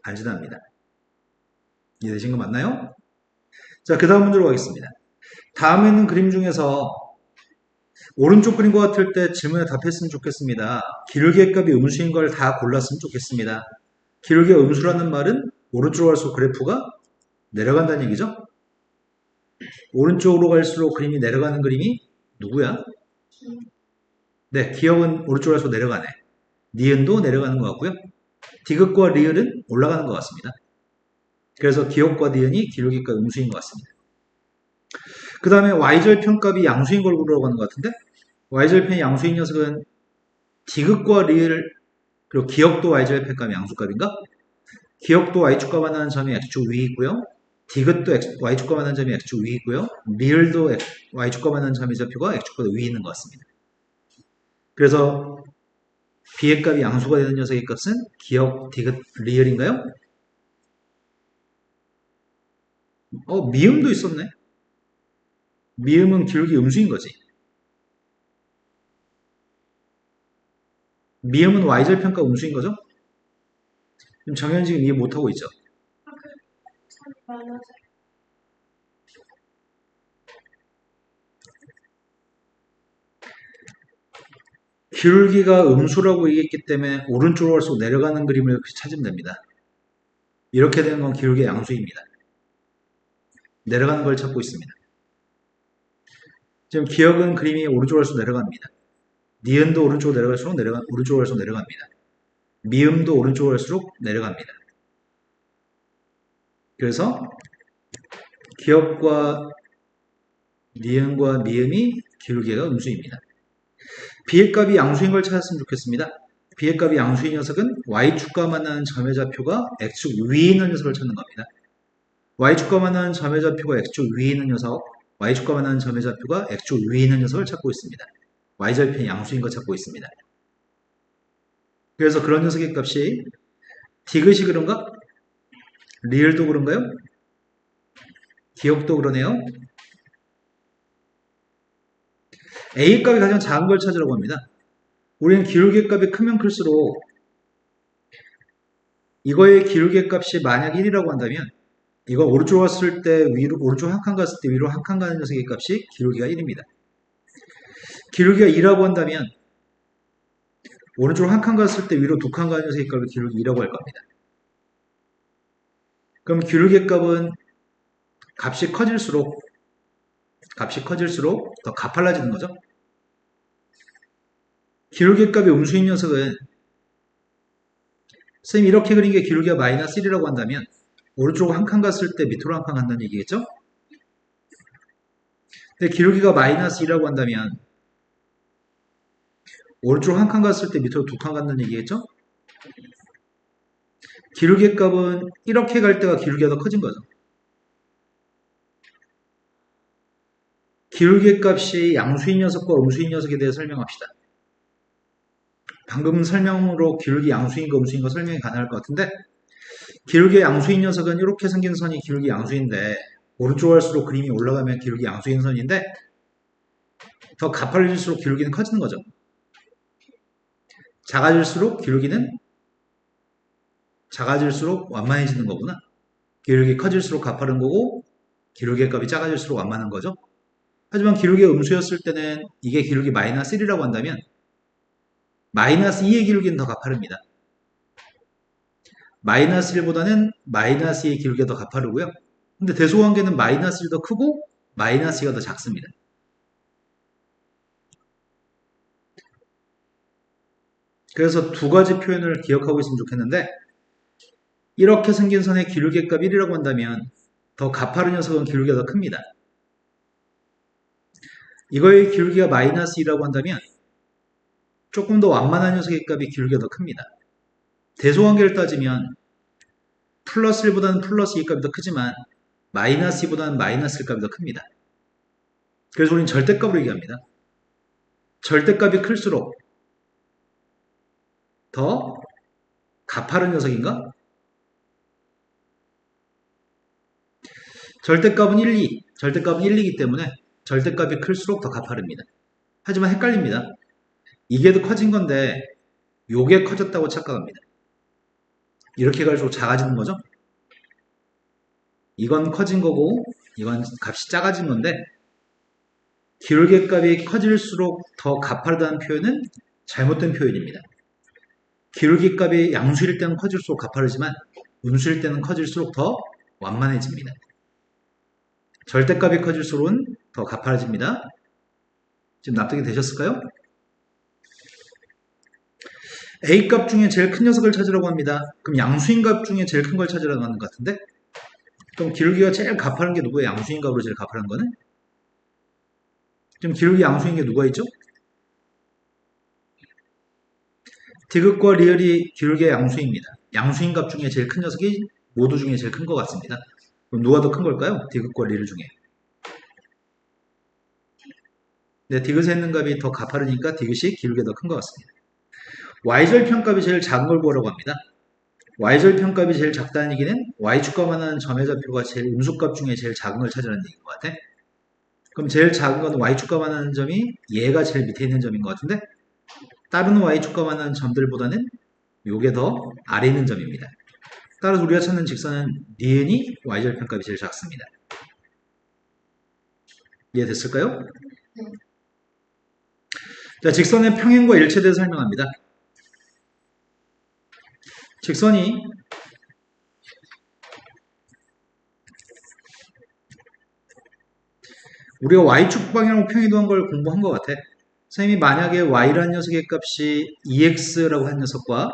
안 지납니다. 이해되신 거 맞나요? 자, 그 다음 문제로 가겠습니다. 다음에 있는 그림 중에서 오른쪽 그림과 같을 때 질문에 답했으면 좋겠습니다. 기울기의 값이 음수인 걸 다 골랐으면 좋겠습니다. 기울기가 음수라는 말은 오른쪽으로 갈수록 그래프가 내려간다는 얘기죠. 오른쪽으로 갈수록 그림이 내려가는 그림이 누구야? 네, 기역은 오른쪽으로 갈수록 내려가네. 니은도 내려가는 것 같고요. 디귿과 리을은 올라가는 것 같습니다. 그래서 기역과 니은이 기울기가 음수인 것 같습니다. 그 다음에 y절편값이 양수인 걸 고르라고 하는 것 같은데 y절편이 양수인 녀석은 디귿과 리을 그리고 기역도 y절편값이 양수값인가? 기역도 y축과 만나는 점이 x축 위에 있고요. 디귿도 y축과 만나는 점이 x축 위에 있고요. 리을도 y축과 만나는 점의 좌표가 x축보다 위에 있는 것 같습니다. 그래서 b의 값이 양수가 되는 녀석의 값은 기역, 디귿, 리을인가요? 미음도 있었네. 미음은 기울기 음수인 거지. 미음은 y절편값 음수인 거죠? 지금 정현 지금 이해 못하고 있죠? 많아서. 기울기가 음수라고 얘기했기 때문에 오른쪽으로 갈수록 내려가는 그림을 이렇게 찾으면 됩니다. 이렇게 되는 건 기울기의 양수입니다. 내려가는 걸 찾고 있습니다. 지금 기역은 그림이 오른쪽으로 갈수록 내려갑니다. 니은도 오른쪽으로 내려갈수록 오른쪽으로 갈수록 내려갑니다. 미음도 오른쪽으로 갈수록 내려갑니다. 그래서 기역과 니은과 미음이 기울기가 음수입니다. b의 값이 양수인 걸 찾았으면 좋겠습니다. b의 값이 양수인 녀석은 y축과 만나는 점의 좌표가 x축 위에 있는 녀석을 찾는 겁니다. y축과 만나는 점의 좌표가 x축 위에 있는 녀석, y축과 만나는 점의 좌표가 x축 위에 있는 녀석을 찾고 있습니다. y절편이 양수인 걸 찾고 있습니다. 그래서 그런 녀석의 값이 디귿이 그런가? 리을도 그런가요? 기역도 그러네요. A 값이 가장 작은 걸 찾으라고 합니다. 우리는 기울기 값이 크면 클수록 이거의 기울기 값이 만약 1이라고 한다면 이거 오른쪽 갔을 때 위로, 오른쪽 한 칸 갔을 때 위로 한 칸 가는 녀석의 값이 기울기가 1입니다. 기울기가 2라고 한다면 오른쪽 한 칸 갔을 때 위로 두 칸 가는 녀석의 값을 기울기 2라고 할 겁니다. 그럼 기울기 값은 값이 커질수록 더 가팔라지는 거죠. 기울기 값이 음수인 녀석은 선생님 이렇게 그린 게 기울기가 마이너스 1이라고 한다면 오른쪽 한 칸 갔을 때 밑으로 한 칸 간다는 얘기겠죠? 근데 기울기가 마이너스 2라고 한다면 오른쪽 한 칸 갔을 때 밑으로 두 칸 간다는 얘기겠죠? 기울기 값은 이렇게 갈 때가 기울기가 더 커진 거죠. 기울기 값이 양수인 녀석과 음수인 녀석에 대해 설명합시다. 방금 설명으로 기울기 양수인과 음수인과 설명이 가능할 것 같은데 기울기 양수인 녀석은 이렇게 생긴 선이 기울기 양수인데 오른쪽 갈수록 그림이 올라가면 기울기 양수인 선인데 더 가팔질수록 기울기는 커지는 거죠. 작아질수록 기울기는 작아질수록 완만해지는 거구나. 기울기 커질수록 가파른 거고 기울기 값이 작아질수록 완만한 거죠. 하지만 기울기가 음수였을 때는 이게 기울기 마이너스 1이라고 한다면 마이너스 2의 기울기는 더 가파릅니다. 마이너스 1보다는 마이너스 2의 기울기가 더 가파르고요. 근데 대소관계는 마이너스 1이 더 크고 마이너스 2가 더 작습니다. 그래서 두 가지 표현을 기억하고 있으면 좋겠는데 이렇게 생긴 선의 기울기 값 1이라고 한다면 더 가파른 녀석은 기울기가 더 큽니다. 이거의 기울기가 마이너스 2라고 한다면 조금 더 완만한 녀석의 값이 기울기가 더 큽니다. 대소관계를 따지면 플러스 1보다는 플러스 2 값이 더 크지만 마이너스 2보다는 마이너스 1 값이 더 큽니다. 그래서 우리는 절대값으로 얘기합니다. 절대값이 클수록 더 가파른 녀석인가? 절대값은 1, 2. 절대값은 1, 2이기 때문에 절대값이 클수록 더 가파릅니다. 하지만 헷갈립니다. 이게 더 커진 건데 요게 커졌다고 착각합니다. 이렇게 갈수록 작아지는 거죠. 이건 커진 거고 이건 값이 작아진 건데 기울기 값이 커질수록 더 가파르다는 표현은 잘못된 표현입니다. 기울기 값이 양수일 때는 커질수록 가파르지만 음수일 때는 커질수록 더 완만해집니다. 절대값이 커질수록은 더 가파라집니다. 지금 납득이 되셨을까요? A값 중에 제일 큰 녀석을 찾으라고 합니다. 그럼 양수인값 중에 제일 큰 걸 찾으라고 하는 것 같은데? 그럼 기울기가 제일 가파른 게 누구예요? 양수인값으로 제일 가파른 거는? 지금 기울기 양수인 게 누가 있죠? 디귿과 리얼이 기울기의 양수입니다. 양수인값 중에 제일 큰 녀석이 모두 중에 제일 큰 것 같습니다. 그럼 누가 더 큰 걸까요? 디귿과 리얼 중에. 네, 디귿에 있는 값이 더 가파르니까 디귿이 기울기가 더 큰 것 같습니다. y절편값이 제일 작은 걸 구하라고 합니다. y절편값이 제일 작다는 얘기는 y축값만 하는 점의 좌표가 제일 음수값 중에 제일 작은 걸 찾으라는 얘기인 것 같아. 그럼 제일 작은 건 y축값만 하는 점이 얘가 제일 밑에 있는 점인 것 같은데 다른 y축값만 하는 점들보다는 요게 더 아래 있는 점입니다. 따라서 우리가 찾는 직선은 니은이 y절편값이 제일 작습니다. 이해됐을까요? 자, 직선의 평행과 일치에 대해서 설명합니다. 직선이 우리가 y축 방향으로 평행이동한 걸 공부한 것 같아. 선생님이 만약에 y라는 녀석의 값이 2x라고 한 녀석과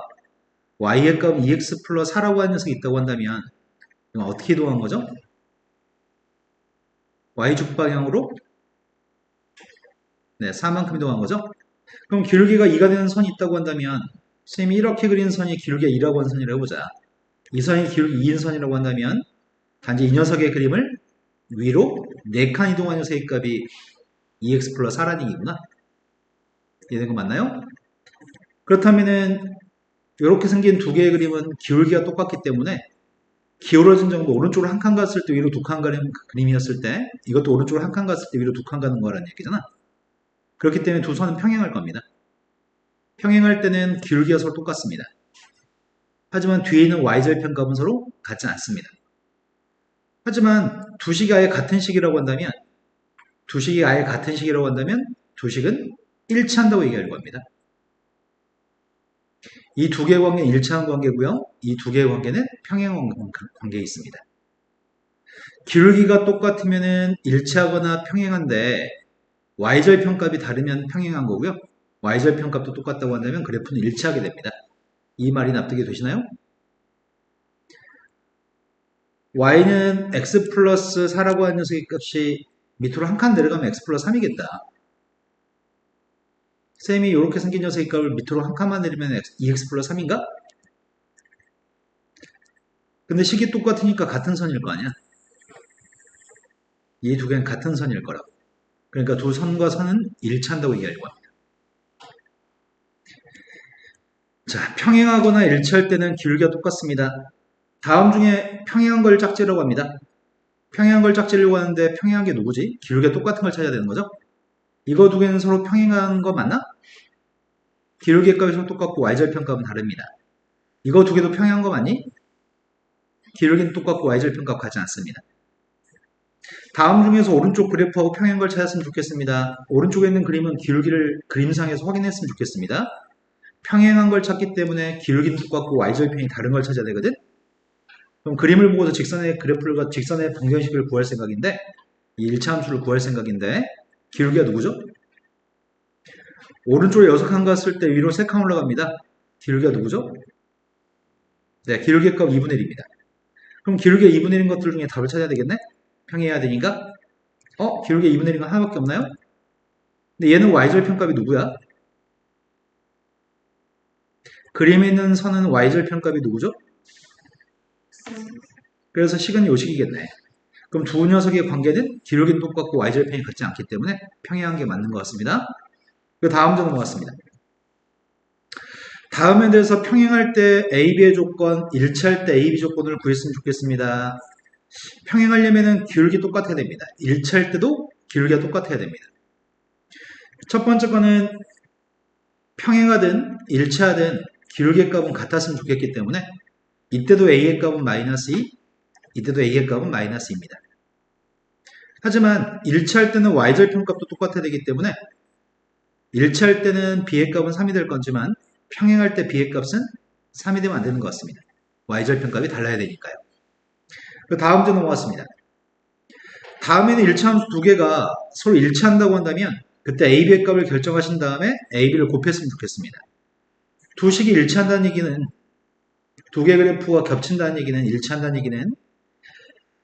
y의 값은 2x 플러스 4라고 한 녀석이 있다고 한다면 이건 어떻게 이동한 거죠? y축 방향으로 네, 4만큼 이동한 거죠? 그럼 기울기가 2가 되는 선이 있다고 한다면 선생님이 이렇게 그린 선이 기울기가 2라고 하는 선이라고 해보자. 이 선이 기울기 2인 선이라고 한다면 단지 이 녀석의 그림을 위로 4칸 이동한 녀석의 값이 2x 플러스 4라는 얘기구나. 이해된 거 맞나요? 그렇다면은 이렇게 생긴 두 개의 그림은 기울기가 똑같기 때문에 기울어진 정도 오른쪽으로 한 칸 갔을 때 위로 두 칸 가는 그림이었을 때 이것도 오른쪽으로 한 칸 갔을 때 위로 두 칸 가는 거라는 얘기잖아. 그렇기 때문에 두 선은 평행할 겁니다. 평행할 때는 기울기가 서로 똑같습니다. 하지만 뒤에 있는 y절편 값은 서로 같지 않습니다. 하지만 두 식이 아예 같은 식이라고 한다면 두 식이 아예 같은 식이라고 한다면 두 식은 일치한다고 얘기할 겁니다. 이 두 개의 관계는 일치한 관계고요. 이 두 개의 관계는 평행 관계에 있습니다. 기울기가 똑같으면 일치하거나 평행한데 y절편값이 다르면 평행한 거고요. y절편값도 똑같다고 한다면 그래프는 일치하게 됩니다. 이 말이 납득이 되시나요? y는 x 플러스 4라고 하는 녀석의 값이 밑으로 한 칸 내려가면 x 플러스 3이겠다. 쌤이 이렇게 생긴 녀석의 값을 밑으로 한 칸만 내리면 2x 플러스 3인가? 근데 식이 똑같으니까 같은 선일 거 아니야? 이 두 개는 같은 선일 거라고. 그러니까 두 선과 선은 일치한다고 얘기하려고 합니다. 자, 평행하거나 일치할 때는 기울기가 똑같습니다. 다음 중에 평행한 걸 짝지라고 합니다. 평행한 걸 짝지려고 하는데 평행한 게 누구지? 기울기가 똑같은 걸 찾아야 되는 거죠? 이거 두 개는 서로 평행한 거 맞나? 기울기의 값이 서로 똑같고 y절편 값은 다릅니다. 이거 두 개도 평행한 거 맞니? 기울기는 똑같고 y절편 값 같지 않습니다. 다음 중에서 오른쪽 그래프하고 평행한 걸 찾았으면 좋겠습니다. 오른쪽에 있는 그림은 기울기를 그림상에서 확인했으면 좋겠습니다. 평행한 걸 찾기 때문에 기울기는 똑같고 y절편이 다른 걸 찾아야 되거든? 그럼 그림을 보고서 직선의 그래프를, 직선의 방정식을 구할 생각인데, 이 일차함수를 구할 생각인데, 기울기가 누구죠? 오른쪽에 6칸 갔을 때 위로 3칸 올라갑니다. 기울기가 누구죠? 네, 기울기의 값 2분의 1입니다. 그럼 기울기가 2분의 1인 것들 중에 답을 찾아야 되겠네? 평행해야 되니까. 기울기 2분의 1인 건 하나밖에 없나요? 근데 얘는 y절편값이 누구야? 그림에 있는 선은 y절편값이 누구죠? 그래서 식은 요식이겠네. 그럼 두 녀석의 관계는 기울기는 똑같고 y절편이 같지 않기 때문에 평행한 게 맞는 것 같습니다. 그 다음 점 넘어갔습니다. 다음에 대해서 평행할 때 A, B의 조건, 일치할 때 A, B 조건을 구했으면 좋겠습니다. 평행하려면 기울기 똑같아야 됩니다. 일치할 때도 기울기가 똑같아야 됩니다. 첫 번째 거는 평행하든 일치하든 기울기의 값은 같았으면 좋겠기 때문에 이때도 A의 값은 마이너스 2, 이때도 A의 값은 마이너스 2입니다. 하지만 일치할 때는 Y절편 값도 똑같아야 되기 때문에 일치할 때는 B의 값은 3이 될 거지만 평행할 때 B의 값은 3이 되면 안 되는 것 같습니다. Y절편 값이 달라야 되니까요. 그 다음 주 넘어갔습니다. 다음에는 일차함수 두 개가 서로 일치한다고 한다면 그때 a, b의 값을 결정하신 다음에 a, b를 곱했으면 좋겠습니다. 두 식이 일치한다는 얘기는 두 개의 그래프가 겹친다는 얘기는 일치한다는 얘기는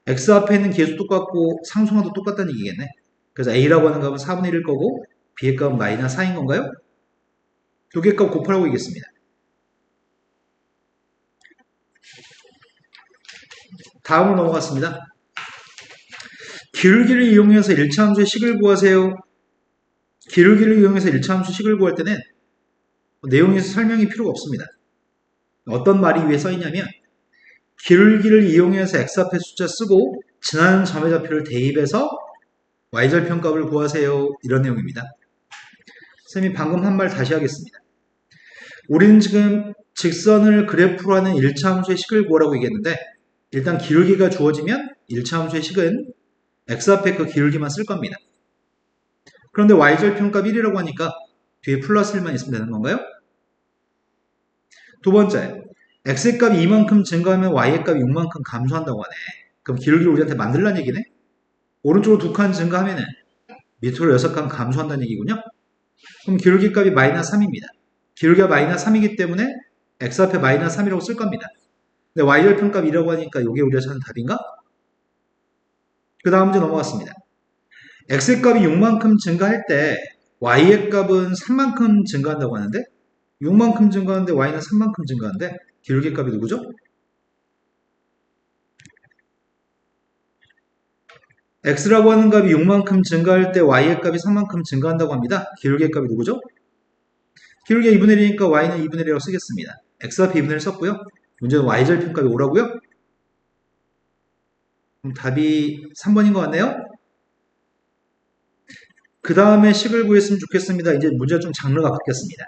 x 앞에 있는 계수 똑같고 상수항도 똑같다는 얘기겠네. 그래서 a라고 하는 값은 4분의 1일 거고 b의 값은 마이너스 4인 건가요? 두 개 값 곱하라고 얘기했습니다. 다음으로 넘어갔습니다. 기울기를 이용해서 일차함수의 식을 구하세요. 기울기를 이용해서 일차함수 식을 구할 때는 내용에서 설명이 필요가 없습니다. 어떤 말이 위에 써있냐면 기울기를 이용해서 x 앞에 숫자 쓰고 지나는 점의 좌표를 대입해서 y절편값을 구하세요. 이런 내용입니다. 쌤이 방금 한 말 다시 하겠습니다. 우리는 지금 직선을 그래프로 하는 1차함수의 식을 구하라고 얘기했는데 일단 기울기가 주어지면 1차함수의 식은 x 앞에 그 기울기만 쓸 겁니다. 그런데 y절편값 1이라고 하니까 뒤에 플러스 1만 있으면 되는 건가요? 두 번째, x의 값이 2만큼 증가하면 y의 값이 6만큼 감소한다고 하네. 그럼 기울기를 우리한테 만들라는 얘기네? 오른쪽으로 2칸 증가하면은 밑으로 6칸 감소한다는 얘기군요. 그럼 기울기 값이 마이너스 3입니다. 기울기가 마이너스 3이기 때문에 x 앞에 마이너스 3이라고 쓸 겁니다. 근데 y절편값 2라고 하니까 이게 우리가 찾는 답인가? 그 다음 문제 넘어갔습니다. x의 값이 6만큼 증가할 때 y의 값은 3만큼 증가한다고 하는데 6만큼 증가하는데 y는 3만큼 증가하는데 기울기 값이 누구죠? x라고 하는 값이 6만큼 증가할 때 y의 값이 3만큼 증가한다고 합니다. 기울기 값이 누구죠? 기울기가 2분의 1이니까 y는 2분의 1이라고 쓰겠습니다. x 앞에 2분의 1 썼고요. 문제는 y절편값이 5라고요? 그럼 답이 3번인 것 같네요? 그 다음에 식을 구했으면 좋겠습니다. 이제 문제가 좀 장르가 바뀌었습니다.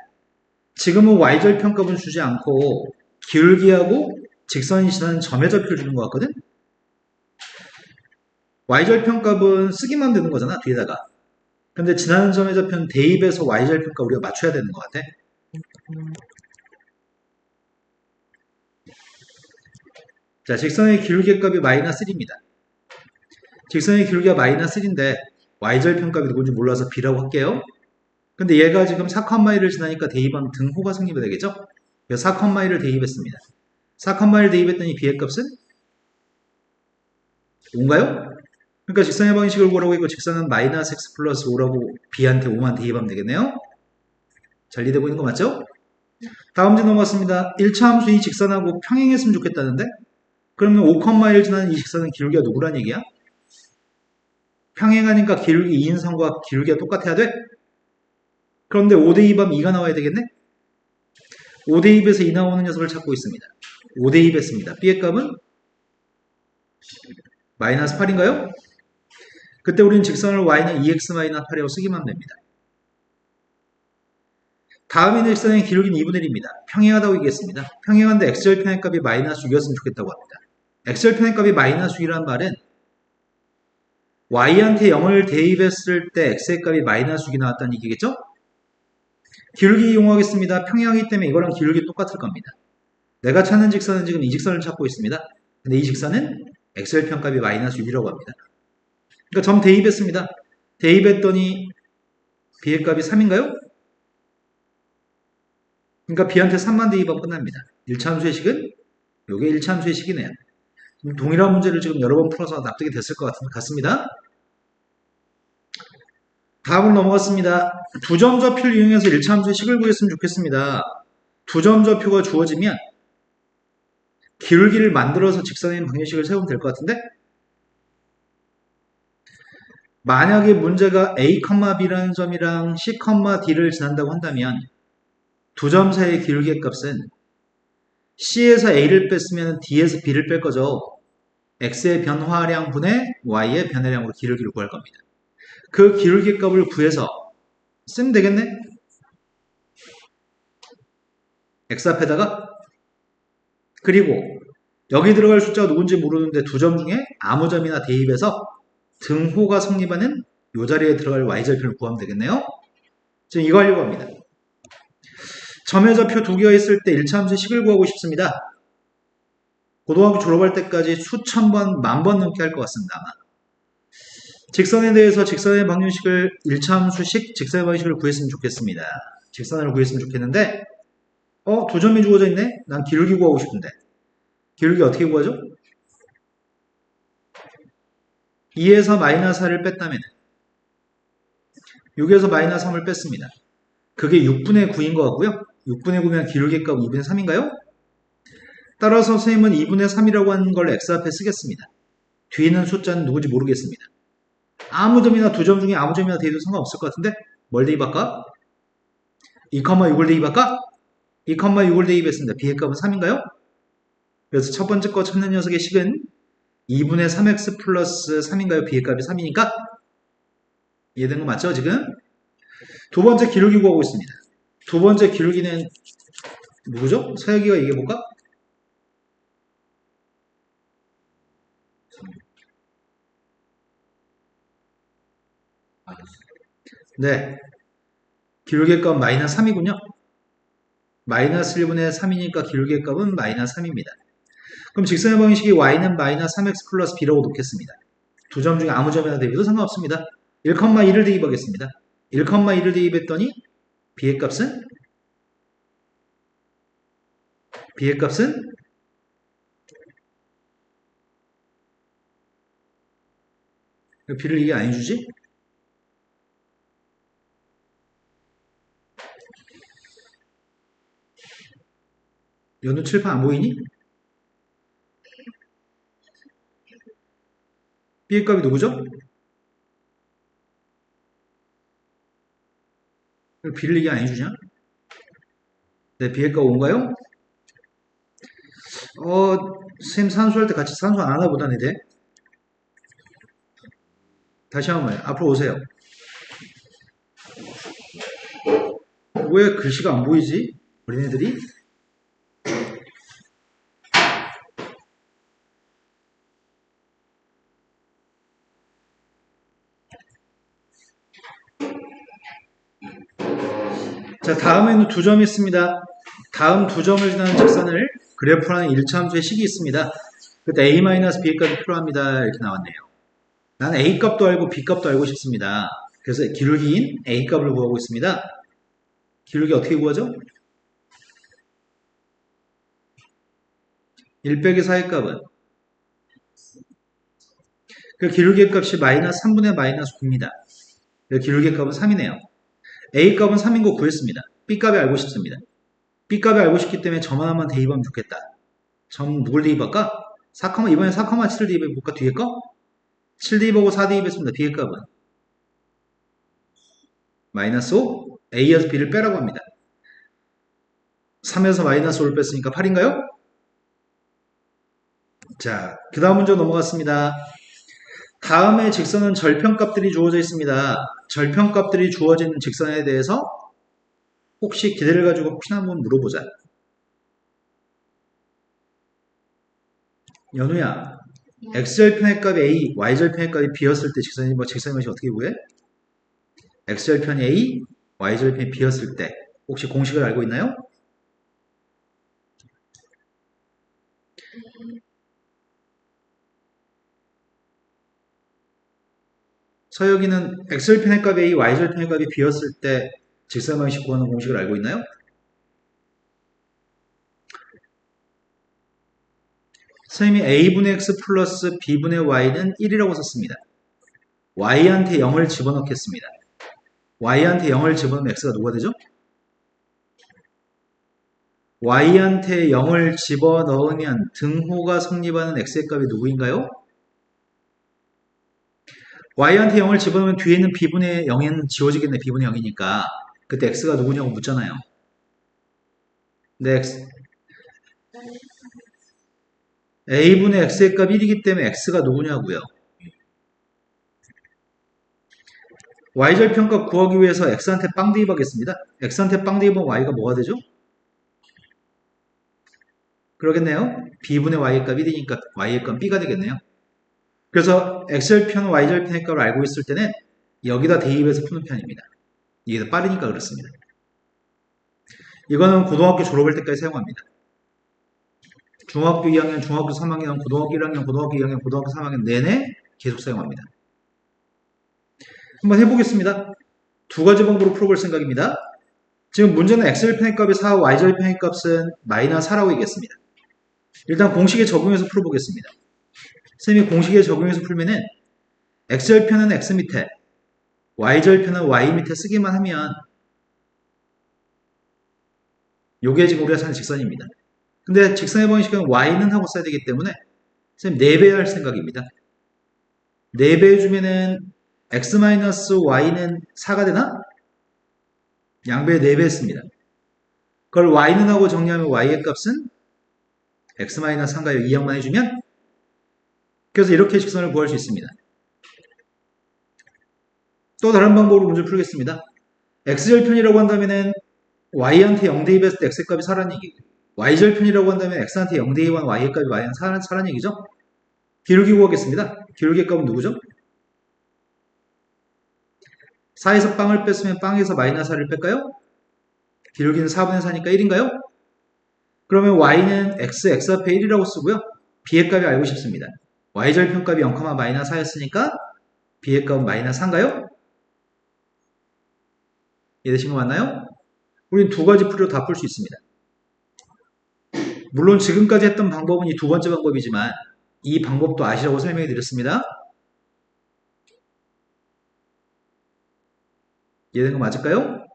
지금은 y절편값은 주지 않고 기울기하고 직선이 지나는 점의 좌표를 주는 것 같거든? y절편값은 쓰기만 되는 거잖아, 뒤에다가. 근데 지나는 점의 좌표는 대입해서 y절편값 우리가 맞춰야 되는 것 같아. 자, 직선의 기울기 값이 마이너스 1입니다. 직선의 기울기가 마이너스 1인데 y절편값이 누군지 몰라서 b라고 할게요. 근데 얘가 지금 4,1을 지나니까 대입하면 등호가 생기면 되겠죠? 그래서 4,1을 대입했습니다. 4,1을 대입했더니 b의 값은 5인가요? 그러니까 직선의 방식을 구하라고 했고 직선은 마이너스 x 플러스 5라고 b한테 5만 대입하면 되겠네요? 잘 이해되고 있는 거 맞죠? 다음 문제 넘어갔습니다. 1차 함수 이 직선하고 평행했으면 좋겠다는데 그러면 5,1 지나는 이 직선은 기울기가 누구란 얘기야? 평행하니까 기울기 2인 선과 기울기가 똑같아야 돼? 그런데 5대입하면 2가 나와야 되겠네? 5대입에서 2 나오는 녀석을 찾고 있습니다. 5대입했습니다. b의 값은 마이너스 8인가요? 그때 우리는 직선을 y는 2x-8이라고 쓰기만 하면 됩니다. 다음 있는 직선의 기울기는 2분의 1입니다. 평행하다고 얘기했습니다. 평행한데 x절편의 값이 마이너스 6이었으면 좋겠다고 합니다. x절편의 값이 마이너스 6이라는 말은 y한테 0을 대입했을 때 x의 값이 마이너스 6이 나왔다는 얘기겠죠? 기울기 이용하겠습니다. 평행하기 때문에 이거랑 기울기 똑같을 겁니다. 내가 찾는 직선은 지금 이 직선을 찾고 있습니다. 근데 이 직선은 x절편 값이 마이너스 6이라고 합니다. 그러니까 점 대입했습니다. 대입했더니 b의 값이 3인가요? 그러니까 b한테 3만 대입하면 끝납니다. 1차함수의 식은 이게 1차함수의 식이네요. 동일한 문제를 지금 여러 번 풀어서 납득이 됐을 것 같습니다. 다음으로 넘어갔습니다. 두 점 좌표를 이용해서 1차함수의 식을 구했으면 좋겠습니다. 두 점 좌표가 주어지면 기울기를 만들어서 직선의 방정식을 세우면 될 것 같은데 만약에 문제가 a, b라는 점이랑 c, d를 지난다고 한다면 두 점 사이의 기울기의 값은 c에서 a를 뺐으면 d에서 b를 뺄 거죠. x의 변화량 분의 y의 변화량으로 기울기를 구할 겁니다. 그 기울기 값을 구해서 쓰면 되겠네? x 앞에다가 그리고 여기 들어갈 숫자가 누군지 모르는데 두 점 중에 아무 점이나 대입해서 등호가 성립하는 이 자리에 들어갈 y절편을 구하면 되겠네요? 지금 이거 하려고 합니다. 점의 좌표 두 개가 있을 때 1차함수의 식을 구하고 싶습니다. 고등학교 졸업할 때까지 수천 번, 만 번 넘게 할 것 같습니다. 아마. 직선에 대해서 직선의 방정식을 1차 함수식 직선의 방정식을 구했으면 좋겠습니다. 직선을 구했으면 좋겠는데 두 점이 주어져 있네? 난 기울기 구하고 싶은데 기울기 어떻게 구하죠? 2에서 마이너스 4를 뺐다면 6에서 마이너스 3을 뺐습니다. 그게 6분의 9인 것 같고요. 6분의 9면 기울기 값 2분의 3인가요? 따라서 선생님은 2분의 3이라고 하는 걸 x 앞에 쓰겠습니다. 뒤에 있는 숫자는 누구지 모르겠습니다. 아무 점이나 두 점 중에 아무 점이나 대입도 상관없을 것 같은데 뭘 대입할까? 2,6을 대입할까? 2,6을 대입했습니다. b의 값은 3인가요? 그래서 첫 번째 거 찾는 녀석의 식은 2분의 3x 플러스 3인가요? b의 값이 3이니까 이해된 거 맞죠 지금? 두 번째 기울기 구하고 있습니다. 두 번째 기울기는 누구죠? 서혁이가 얘기해볼까? 네. 기울기 값 마이너스 3이군요. 마이너스 1분의 3이니까 기울기 값은 마이너스 3입니다. 그럼 직선의 방정식이 y는 마이너스 3x 플러스 b라고 놓겠습니다. 두 점 중에 아무 점이나 대입해도 상관없습니다. 1,2를 대입하겠습니다. 1,2를 대입했더니 b의 값은 b를 이게 안 해주지? 연우 칠판 안 보이니? b의 값이 누구죠? b를 이게 안 해주냐? 네, b의 값 5인가요? 쌤 산수할 때 같이 산수 안 하나 보다네, 돼? 다시 한번 앞으로 오세요. 왜 글씨가 안 보이지? 어린애들이? 자, 다음에는 두 점이 있습니다. 다음 두 점을 지나는 직선을 그래프라는 1차 함수의 식이 있습니다. 그때 a-b의 값이 필요합니다. 이렇게 나왔네요. 난 a 값도 알고 b 값도 알고 싶습니다. 그래서 기울기인 a 값을 구하고 있습니다. 기울기 어떻게 구하죠? 1 빼기 4의 값은 그 기울기의 값이 마이너스 3분의 마이너스 9입니다. 그 기울기의 값은 3이네요. a 값은 3인 거 구했습니다. b 값이 알고 싶습니다. b 값이 알고 싶기 때문에 점 하나만 대입하면 좋겠다. 점 누굴 대입할까? 4, 이번엔 4,7을 대입해볼까? 뒤에 거? 7 대입하고 4 대입했습니다. b의 값은 마이너스 5, a에서 b를 빼라고 합니다. 3에서 마이너스 5를 뺐으니까 8인가요? 자, 그 다음 문제 넘어갔습니다. 다음에 직선은 절편값들이 주어져 있습니다. 절편값들이 주어진 직선에 대해서 혹시 기대를 가지고 혹시나 한번 물어보자. 연우야, x절편의 값이 a, y절편의 값이 b였을 때 직선의 맛이 어떻게 구해? x절편이 a, y절편이 b였을 때 혹시 공식을 알고 있나요? 서혁이는 x절편의 값이 a, y절편의 값이 b였을 때 직선의 방식 구하는 공식을 알고 있나요? 선생님이 a분의 x 플러스 b분의 y는 1이라고 썼습니다. y한테 0을 집어넣겠습니다. y한테 0을 집어넣으면 x가 누가 되죠? y한테 0을 집어넣으면 등호가 성립하는 x의 값이 누구인가요? y한테 0을 집어넣으면 뒤에 있는 b분의 0에는 지워지겠네. b분의 0이니까. 그때 x가 누구냐고 묻잖아요. 네, a분의 x의 값 1이기 때문에 x가 누구냐고요. y절편값 구하기 위해서 x한테 빵 대입하겠습니다. x한테 빵 대입하면 y가 뭐가 되죠? 그러겠네요. b분의 y의 값 1이니까 y의 값 b가 되겠네요. 그래서 x절편, y절편의 값을 알고 있을 때는 여기다 대입해서 푸는 편입니다. 이게 더 빠르니까 그렇습니다. 이거는 고등학교 졸업할 때까지 사용합니다. 중학교 2학년, 중학교 3학년, 고등학교 1학년, 고등학교 2학년, 고등학교 3학년 내내 계속 사용합니다. 한번 해보겠습니다. 두 가지 방법으로 풀어볼 생각입니다. 지금 문제는 x절편의 값이 4, y절편의 값은 마이너스 4라고 얘기했습니다. 일단 공식에 적용해서 풀어보겠습니다. 선생님이 공식에 적용해서 풀면은 x절편은 x 밑에 y절편은 y 밑에 쓰기만 하면 요게 지금 우리가 찾는 직선입니다. 근데 직선의 방식은 y는 하고 써야 되기 때문에 선생님 4배 할 생각입니다. 4배 해주면은 x-y는 4가 되나? 양배 4배 했습니다. 그걸 y는 하고 정리하면 y의 값은 x-3가요. 2항만 해주면 그래서 이렇게 직선을 구할 수 있습니다. 또 다른 방법으로 문제를 풀겠습니다. x절편이라고 한다면은 y한테 0대 2 했을 때 x의 값이 4라는 얘기고 y절편이라고 한다면 x한테 0대 2 한 y의 값이 y는 4라는 얘기죠. 기울기 구하겠습니다. 기울기의 값은 누구죠? 4에서 빵을 뺐으면 빵에서 마이너스 4를 뺄까요? 기울기는 4분의 4니까 1인가요? 그러면 y는 x 앞에 1이라고 쓰고요. b의 값이 알고 싶습니다. y절편 값이 0, 마이너스 4였으니까 b의 값은 마이너스 4인가요? 이해되신 거 맞나요? 우린 두 가지 풀이로 다 풀 수 있습니다. 물론 지금까지 했던 방법은 이 두 번째 방법이지만 이 방법도 아시라고 설명해 드렸습니다. 이해된 거 맞을까요?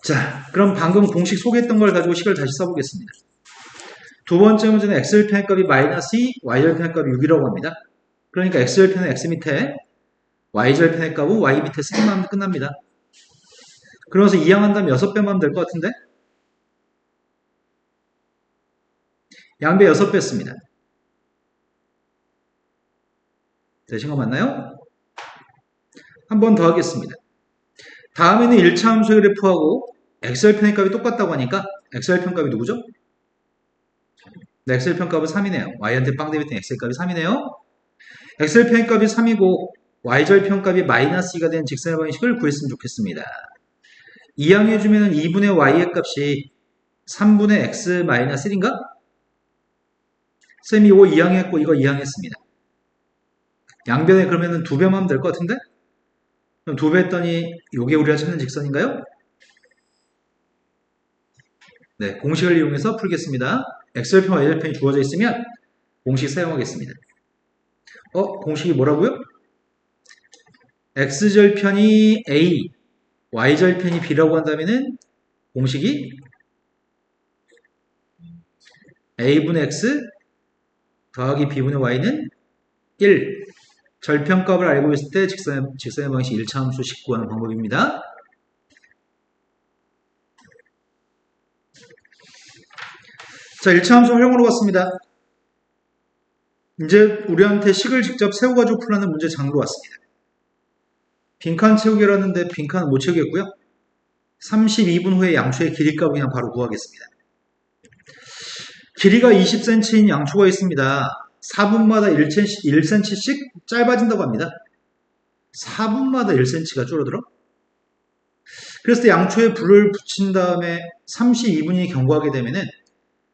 자, 그럼 방금 공식 소개했던 걸 가지고 식을 다시 써보겠습니다. 두 번째 문제는 x절편의 값이 마이너스 2, y절편의 값이 6이라고 합니다. 그러니까 x절편은 x 밑에, y절편의 값은 y 밑에 쓰기만 하면 끝납니다. 그러면서 이항한다면 6배만 하면 될 것 같은데? 양배 6배 씁니다. 되신 거 맞나요? 한 번 더 하겠습니다. 다음에는 1차 함수의 그래프하고 x절편의 값이 똑같다고 하니까 x절편 값이 누구죠? 네, x절편 값은 3이네요. y한테 빵 대비했던 x의 값이 3이네요. x절편의 값이 3이고 y절편 값이 마이너스 2가 된 직선의 방식을 구했으면 좋겠습니다. 이항해주면 2분의 y의 값이 3분의 x 마이너스 1인가? 쌤이 이거 이항했고 이거 이항했습니다. 양변에 그러면은 2배만 하면 될 것 같은데? 그럼 2배 했더니 이게 우리가 찾는 직선인가요? 네, 공식을 이용해서 풀겠습니다. x절편, y절편이 주어져 있으면 공식 사용하겠습니다. 공식이 뭐라고요? x절편이 a, y절편이 b라고 한다면은 공식이 a분의 x 더하기 b분의 y는 1. 절편값을 알고 있을 때 직선의 방식 1차 함수 식 구하는 방법입니다. 자, 1차 함수 활용으로 갔습니다. 이제 우리한테 식을 직접 세워가지고 풀라는 문제 장으로 왔습니다. 빈칸 채우기라는데 빈칸은 못 채우겠고요. 32분 후에 양초의 길이값을 그냥 바로 구하겠습니다. 길이가 20cm인 양초가 있습니다. 4분마다 1cm씩 짧아진다고 합니다. 4분마다 1cm가 줄어들어? 그래서 양초에 불을 붙인 다음에 32분이 경과하게 되면은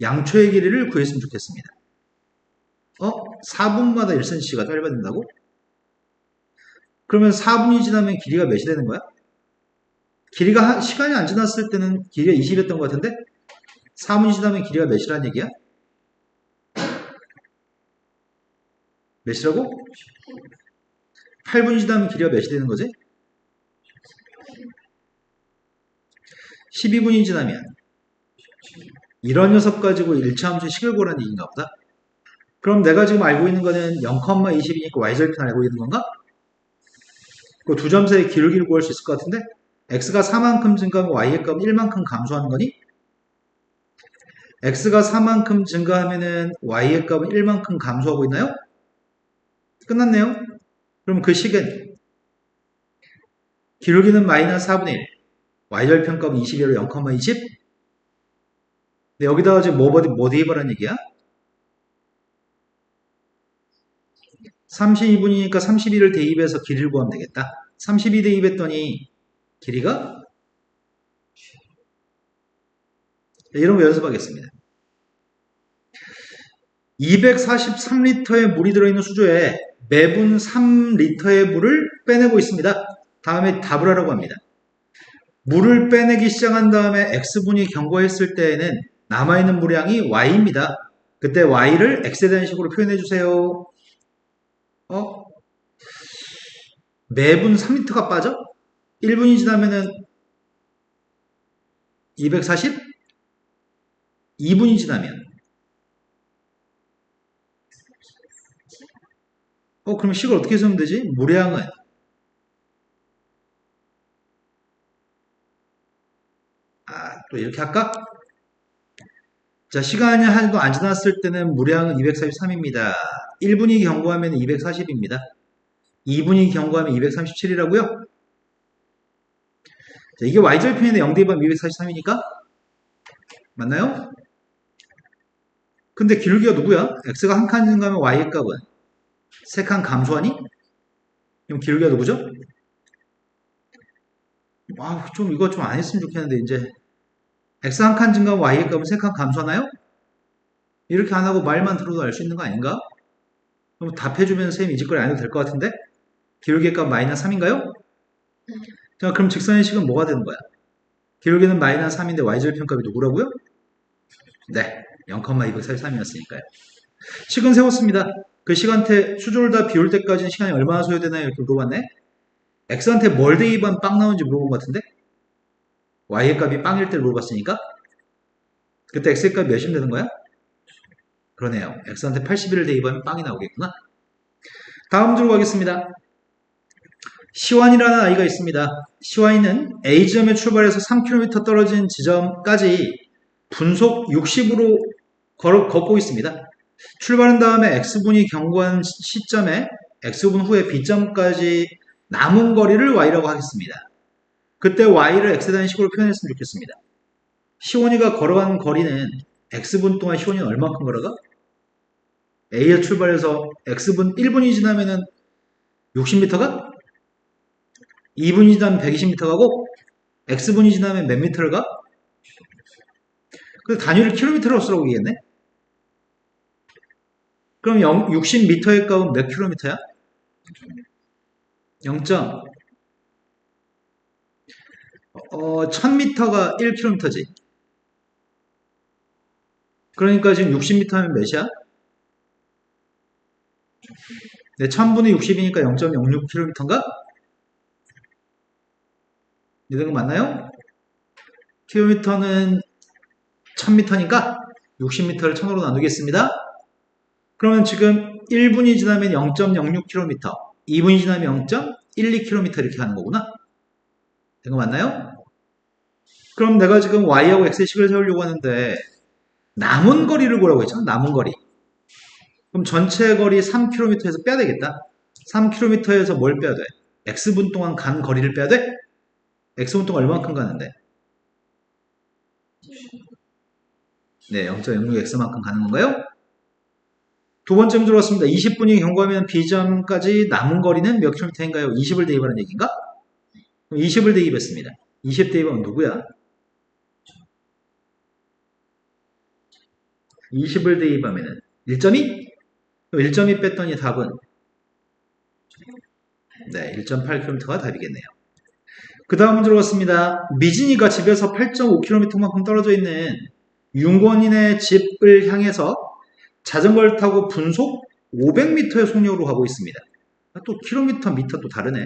양초의 길이를 구했으면 좋겠습니다. 4분마다 1cm가 짧아진다고? 그러면 4분이 지나면 길이가 몇이 되는 거야? 길이가 시간이 안 지났을 때는 길이가 20이었던 것 같은데 4분이 지나면 길이가 몇이라는 얘기야? 몇이라고? 8분이 지나면 길이가 몇이 되는 거지? 12분이 지나면 이런 녀석 가지고 1차 함수의 식을 구하라는 얘기인가 보다. 그럼 내가 지금 알고 있는 거는 0,20이니까 y절편 알고 있는 건가? 그 두 점 사이의 기울기를 구할 수 있을 것 같은데 x가 4만큼 증가하면 y의 값은 1만큼 감소하는 거니? x가 4만큼 증가하면은 y의 값은 1만큼 감소하고 있나요? 끝났네요. 그럼 그 식은 기울기는 마이너스 4분의 1 y절편 값은 21로 0,20 근데 여기다가 지금 뭐 대입하라는 얘기야? 32분이니까 32를 대입해서 길이를 구하면 되겠다. 32 대입했더니 길이가 이런 거 연습하겠습니다. 243리터의 물이 들어있는 수조에 매분 3리터의 물을 빼내고 있습니다. 다음에 답을 하라고 합니다. 물을 빼내기 시작한 다음에 x분이 경고했을 때에는 남아있는 물량이 y입니다. 그때 y를 x에 대한 식으로 표현해 주세요. 매분 3리터가 빠져? 1분이 지나면은 240? 2분이 지나면 그럼 식을 어떻게 쓰면 되지? 물량은 또 이렇게 할까? 자, 시간이 하나도 안 지났을 때는 물량은 243입니다. 1분이 경고하면 240입니다. 2분이 경고하면 237이라고요? 자, 이게 y절편인데 0 대입하면 243이니까? 맞나요? 근데 기울기가 누구야? x가 한 칸 증가하면 y의 값은 3칸 감소하니? 그럼 기울기가 누구죠? 좀 이거 좀 안 했으면 좋겠는데 이제 x 한 칸 증가하면 y의 값은 3칸 감소하나요? 이렇게 안 하고 말만 들어도 알 수 있는 거 아닌가? 그럼 답해주면 쌤이 이 짓거리 안 해도 될 것 같은데? 기울기의 값 마이너스 3인가요? 자, 그럼 직선의 식은 뭐가 되는 거야? 기울기는 마이너스 3인데 y절편값이 누구라고요? 네, 0,243이었으니까요. 식은 세웠습니다. 그 시간대 수조를 다 비울 때까지는 시간이 얼마나 소요되나요? 이렇게 물어봤네. x한테 뭘 대입하면 빵 나오는지 물어본 것 같은데? y의 값이 빵일 때 물어봤으니까 그때 x의 값이 몇이면 되는 거야? 그러네요. x한테 81을 대입하면 빵이 나오겠구나. 다음 주로 가겠습니다. 시완이라는 아이가 있습니다. 시완이는 A지점에 출발해서 3km 떨어진 지점까지 분속 60으로 걷고 있습니다. 출발한 다음에 x분이 경고한 시점에 x분 후에 b점까지 남은 거리를 y라고 하겠습니다. 그때 y를 x에 대한 식으로 표현했으면 좋겠습니다. 시원이가 걸어간 거리는 x분 동안 시원이는 얼마큼 걸어가? A에 출발해서 x분 1분이 지나면은 60m가? 2분이 지나면 120m 가고 x분이 지나면 몇 미터를 가? 그래서 단위를 킬로미터로 쓰라고 얘기했네. 그럼 60m의 값은 몇 킬로미터야? 0. 1000m가 1km지. 그러니까 지금 60m 하면 몇이야? 네, 1000분의 60이니까 0.06km인가? 이런 거 맞나요? 킬로미터는 1000m니까 60m를 1000으로 나누겠습니다. 그러면 지금 1분이 지나면 0.06km, 2분이 지나면 0.12km 이렇게 가는 거구나. 이거 맞나요? 그럼 내가 지금 y하고 x의 식을 세우려고 하는데 남은 거리를 보라고 했잖아. 남은 거리. 그럼 전체 거리 3km에서 빼야 되겠다. 3km에서 뭘 빼야 돼? x분 동안 간 거리를 빼야 돼? x분 동안 얼마만큼 가는데? 네, 0.06x만큼 가는 건가요? 두 번째 문제 들어왔습니다. 20분이 경과하면 B점까지 남은 거리는 몇 킬로미터인가요? 20을 대입하는 얘기인가? 그럼 20을 대입했습니다. 20 대입하면 누구야? 20을 대입하면 1.2? 1.2 뺐더니 답은 네, 1.8km가 답이겠네요. 그 다음 문제 들어왔습니다. 미진이가 집에서 8.5km만큼 떨어져 있는 윤권인의 집을 향해서 자전거를 타고 분속 500m의 속력으로 가고 있습니다. 또 킬로미터, 미터 또 다르네.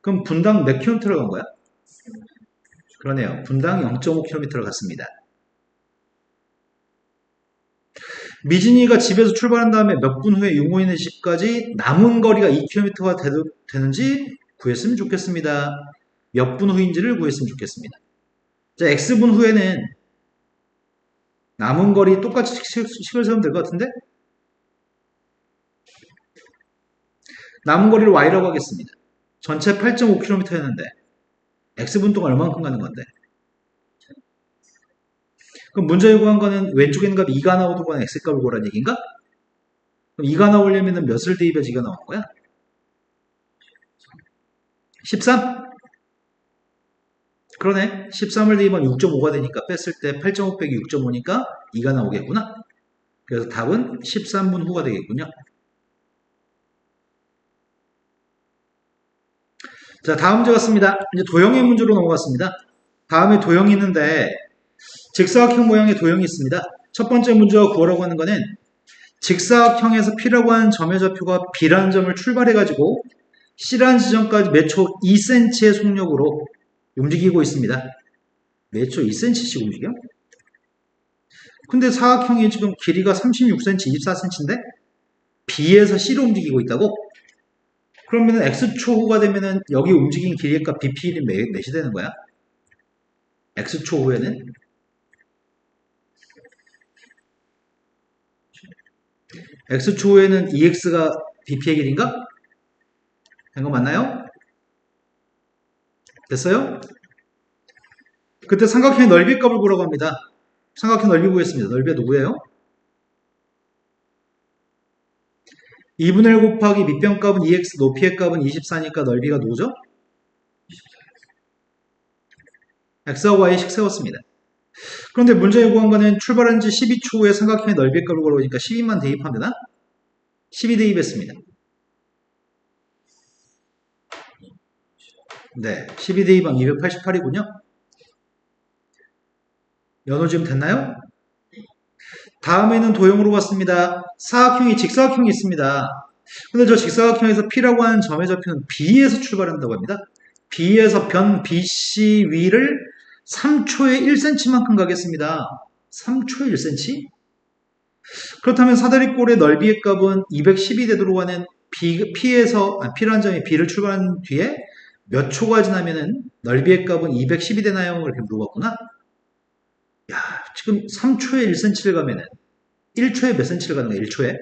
그럼 분당 몇 킬로미터를 간 거야? 그러네요. 분당 0.5km를 갔습니다. 미진이가 집에서 출발한 다음에 몇 분 후에 윤고인의 집까지 남은 거리가 2km가 되는지 구했으면 좋겠습니다. 몇 분 후인지를 구했으면 좋겠습니다. 자, x분 후에는 남은 거리 똑같이 식을 세우면 될 것 같은데? 남은 거리를 y라고 하겠습니다. 전체 8.5km였는데 x분 동안 얼마만큼 가는 건데? 그럼 문제에 구한 거는 왼쪽에 있는 값이 2가 나오도록 x값을 구하라는 얘기인가? 그럼 2가 나오려면 몇을 대입해서 2가 나오는 거야? 13? 그러네. 13을 대입하면 6.5가 되니까 뺐을 때 8.5 빼기 6.5니까 2가 나오겠구나. 그래서 답은 13분 후가 되겠군요. 자, 다음 문제 같습니다. 이제 도형의 문제로 넘어갔습니다. 다음에 도형이 있는데 직사각형 모양의 도형이 있습니다. 첫 번째 문제가 구하라고 하는 거는 직사각형에서 P라고 하는 점의 좌표가 B라는 점을 출발해가지고 C라는 지점까지 매초 2cm의 속력으로 움직이고 있습니다. 매초 2cm씩 움직여? 근데 사각형이 지금 길이가 36cm, 24cm인데 B에서 C로 움직이고 있다고? 그러면 X초후가 되면은 여기 움직인 길이의 값 BP는 몇이 되는 거야? X초후에는? X초후에는 2X가 BP의 길인가? 된 거 맞나요? 됐어요? 그때 삼각형의 넓이 값을 구하라고 합니다. 삼각형 넓이 구했습니다. 넓이가 누구예요? 2분의 1 곱하기 밑변 값은 2x, 높이의 값은 24니까 넓이가 누구죠? x와 y식 세웠습니다. 그런데 문제 요구한 거는 출발한 지 12초 후에 삼각형의 넓이 값을 구하니까 12만 대입하면 되나? 12 대입했습니다. 네, 12 대입하면 288이군요. 연호 지금 됐나요? 다음에는 도형으로 봤습니다. 사각형이 직사각형이 있습니다. 근데 저 직사각형에서 P라고 하는 점의 좌표는 B에서 출발한다고 합니다. B에서 변 BC 위를 3초에 1cm만큼 가겠습니다. 3초에 1cm? 그렇다면 사다리꼴의 넓이의 값은 212 되도록 하는 P라는 점이 B를 출발한 뒤에 몇 초가 지나면은 넓이의 값은 212 되나요? 이렇게 물어봤구나. 야, 지금 3초에 1cm를 가면은 1초에 몇 cm를 가는 거야? 1초에?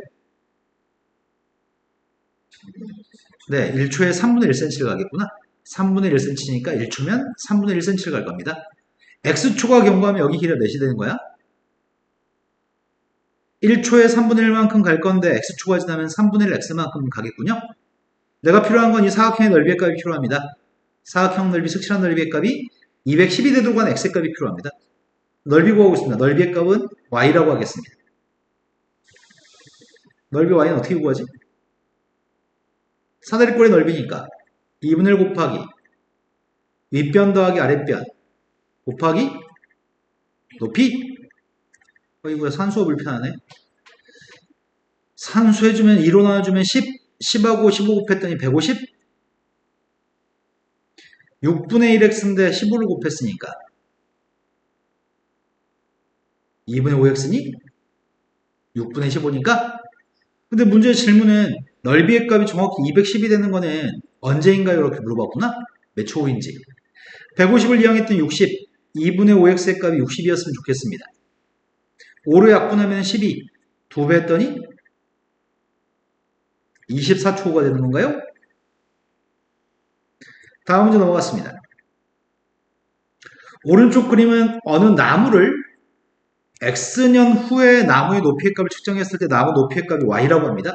네, 1초에 3분의 1cm를 가겠구나. 3분의 1cm니까 1초면 3분의 1cm를 갈 겁니다. x초가 경과하면 여기 길이가 몇이 되는 거야? 1초에 3분의 1만큼 갈 건데 x초가 지나면 3분의 1 x만큼 가겠군요. 내가 필요한 건 이 사각형의 넓이의 값이 필요합니다. 사각형 넓이, 색칠한 넓이의 값이 212 되도록 한 x의 값이 필요합니다. 넓이 구하고 있습니다. 넓이의 값은 y라고 하겠습니다. 넓이 y는 어떻게 구하지? 사다리꼴의 넓이니까 2분의 1 곱하기 윗변 더하기 아랫변 곱하기 높이. 이거야 산수가 불편하네. 산수 해주면 2로 나눠주면 10, 10하고 15 곱했더니 150. 6분의 1x인데 15를 곱했으니까 2분의 5x니 6분의 15니까. 근데 문제의 질문은 넓이의 값이 정확히 210이 되는 거는 언제인가요? 이렇게 물어봤구나. 몇 초인지. 150을 이항했던 60, 2분의 5x의 값이 60이었으면 좋겠습니다. 5로 약분하면 12, 2배 했더니 24초가 되는 건가요? 다음 문제 넘어갔습니다. 오른쪽 그림은 어느 나무를 X년 후에 나무의 높이의 값을 측정했을 때 나무 높이의 값이 Y라고 합니다.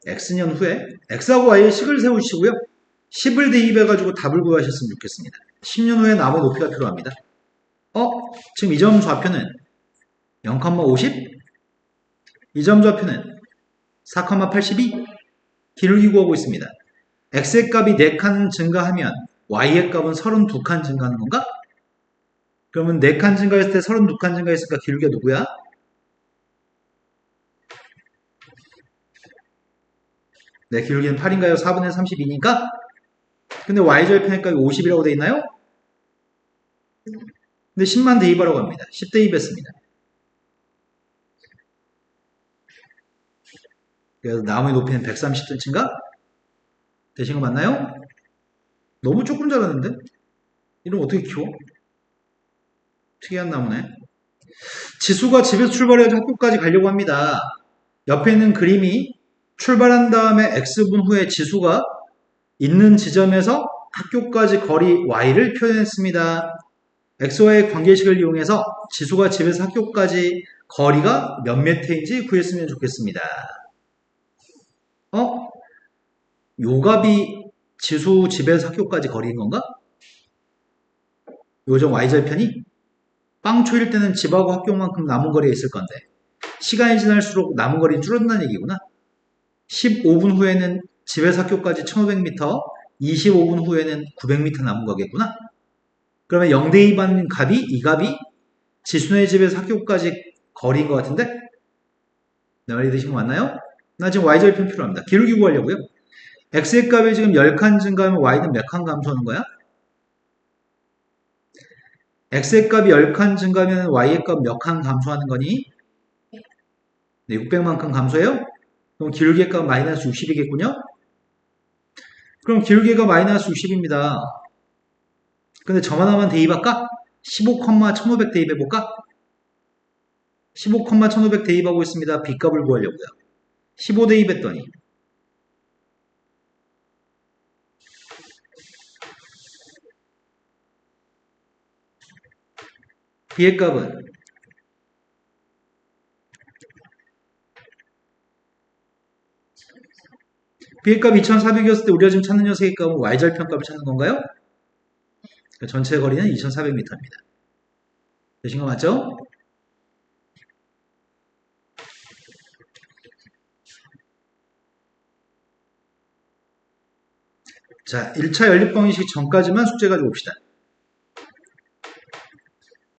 X년 후에 X하고 Y의 식을 세우시고요. 10을 대입해가지고 답을 구하셨으면 좋겠습니다. 10년 후에 나무의 높이가 필요합니다. 지금 이 점 좌표는 0,50? 이 점 좌표는 4,82? 기울기 구하고 있습니다. X의 값이 4칸 증가하면 Y의 값은 32칸 증가하는 건가? 그러면 4칸 증가했을 때 32칸 증가했으니까 기울기가 누구야? 네, 기울기는 8인가요? 4분의 32니까? 근데 Y절편의 값이 50이라고 돼 있나요? 근데 10만 대입하라고 합니다. 10 대입했습니다. 그래서 나무의 높이는 130cm인가? 되신 거 맞나요? 너무 조금 자랐는데? 이름 어떻게 키워? 특이한 나무네. 지수가 집에서 출발해서 학교까지 가려고 합니다. 옆에 있는 그림이 출발한 다음에 x분 후에 지수가 있는 지점에서 학교까지 거리 y를 표현했습니다. x와의 관계식을 이용해서 지수가 집에서 학교까지 거리가 몇 미터인지 구했으면 좋겠습니다. 요 값이 지수 집에서 학교까지 거리인 건가? 요점 y절편이 빵초일 때는 집하고 학교만큼 남은 거리에 있을 건데 시간이 지날수록 남은 거리는 줄어든다는 얘기구나. 15분 후에는 집에서 학교까지 1500m, 25분 후에는 900m 남은 거겠구나. 그러면 0대2반 값이 이 값이 지순의 집에서 학교까지 거리인 것 같은데? 내 말이 되신 거 맞나요? 나 지금 y절편 필요합니다. 기울기 구하려고요. x의 값이 지금 10칸 증가하면 y는 몇 칸 감소하는 거야? x의 값이 10칸 증가하면 y의 값 몇 칸 감소하는 거니? 네, 600만큼 감소해요? 그럼 기울기의 값 마이너스 60이겠군요? 그럼 기울기가 마이너스 60입니다. 근데 점 하나만 대입할까? 15,1500 대입해볼까? 15,1500 대입하고 있습니다. b값을 구하려고요. 15 대입했더니 b의 값은 b의 값 2400이었을 때 우리가 지금 찾는 녀석의 값은 y절편 값을 찾는 건가요? 전체 거리는 2400m입니다. 되신 거 맞죠? 자, 1차 연립방정식 전까지만 숙제 가지고 봅시다.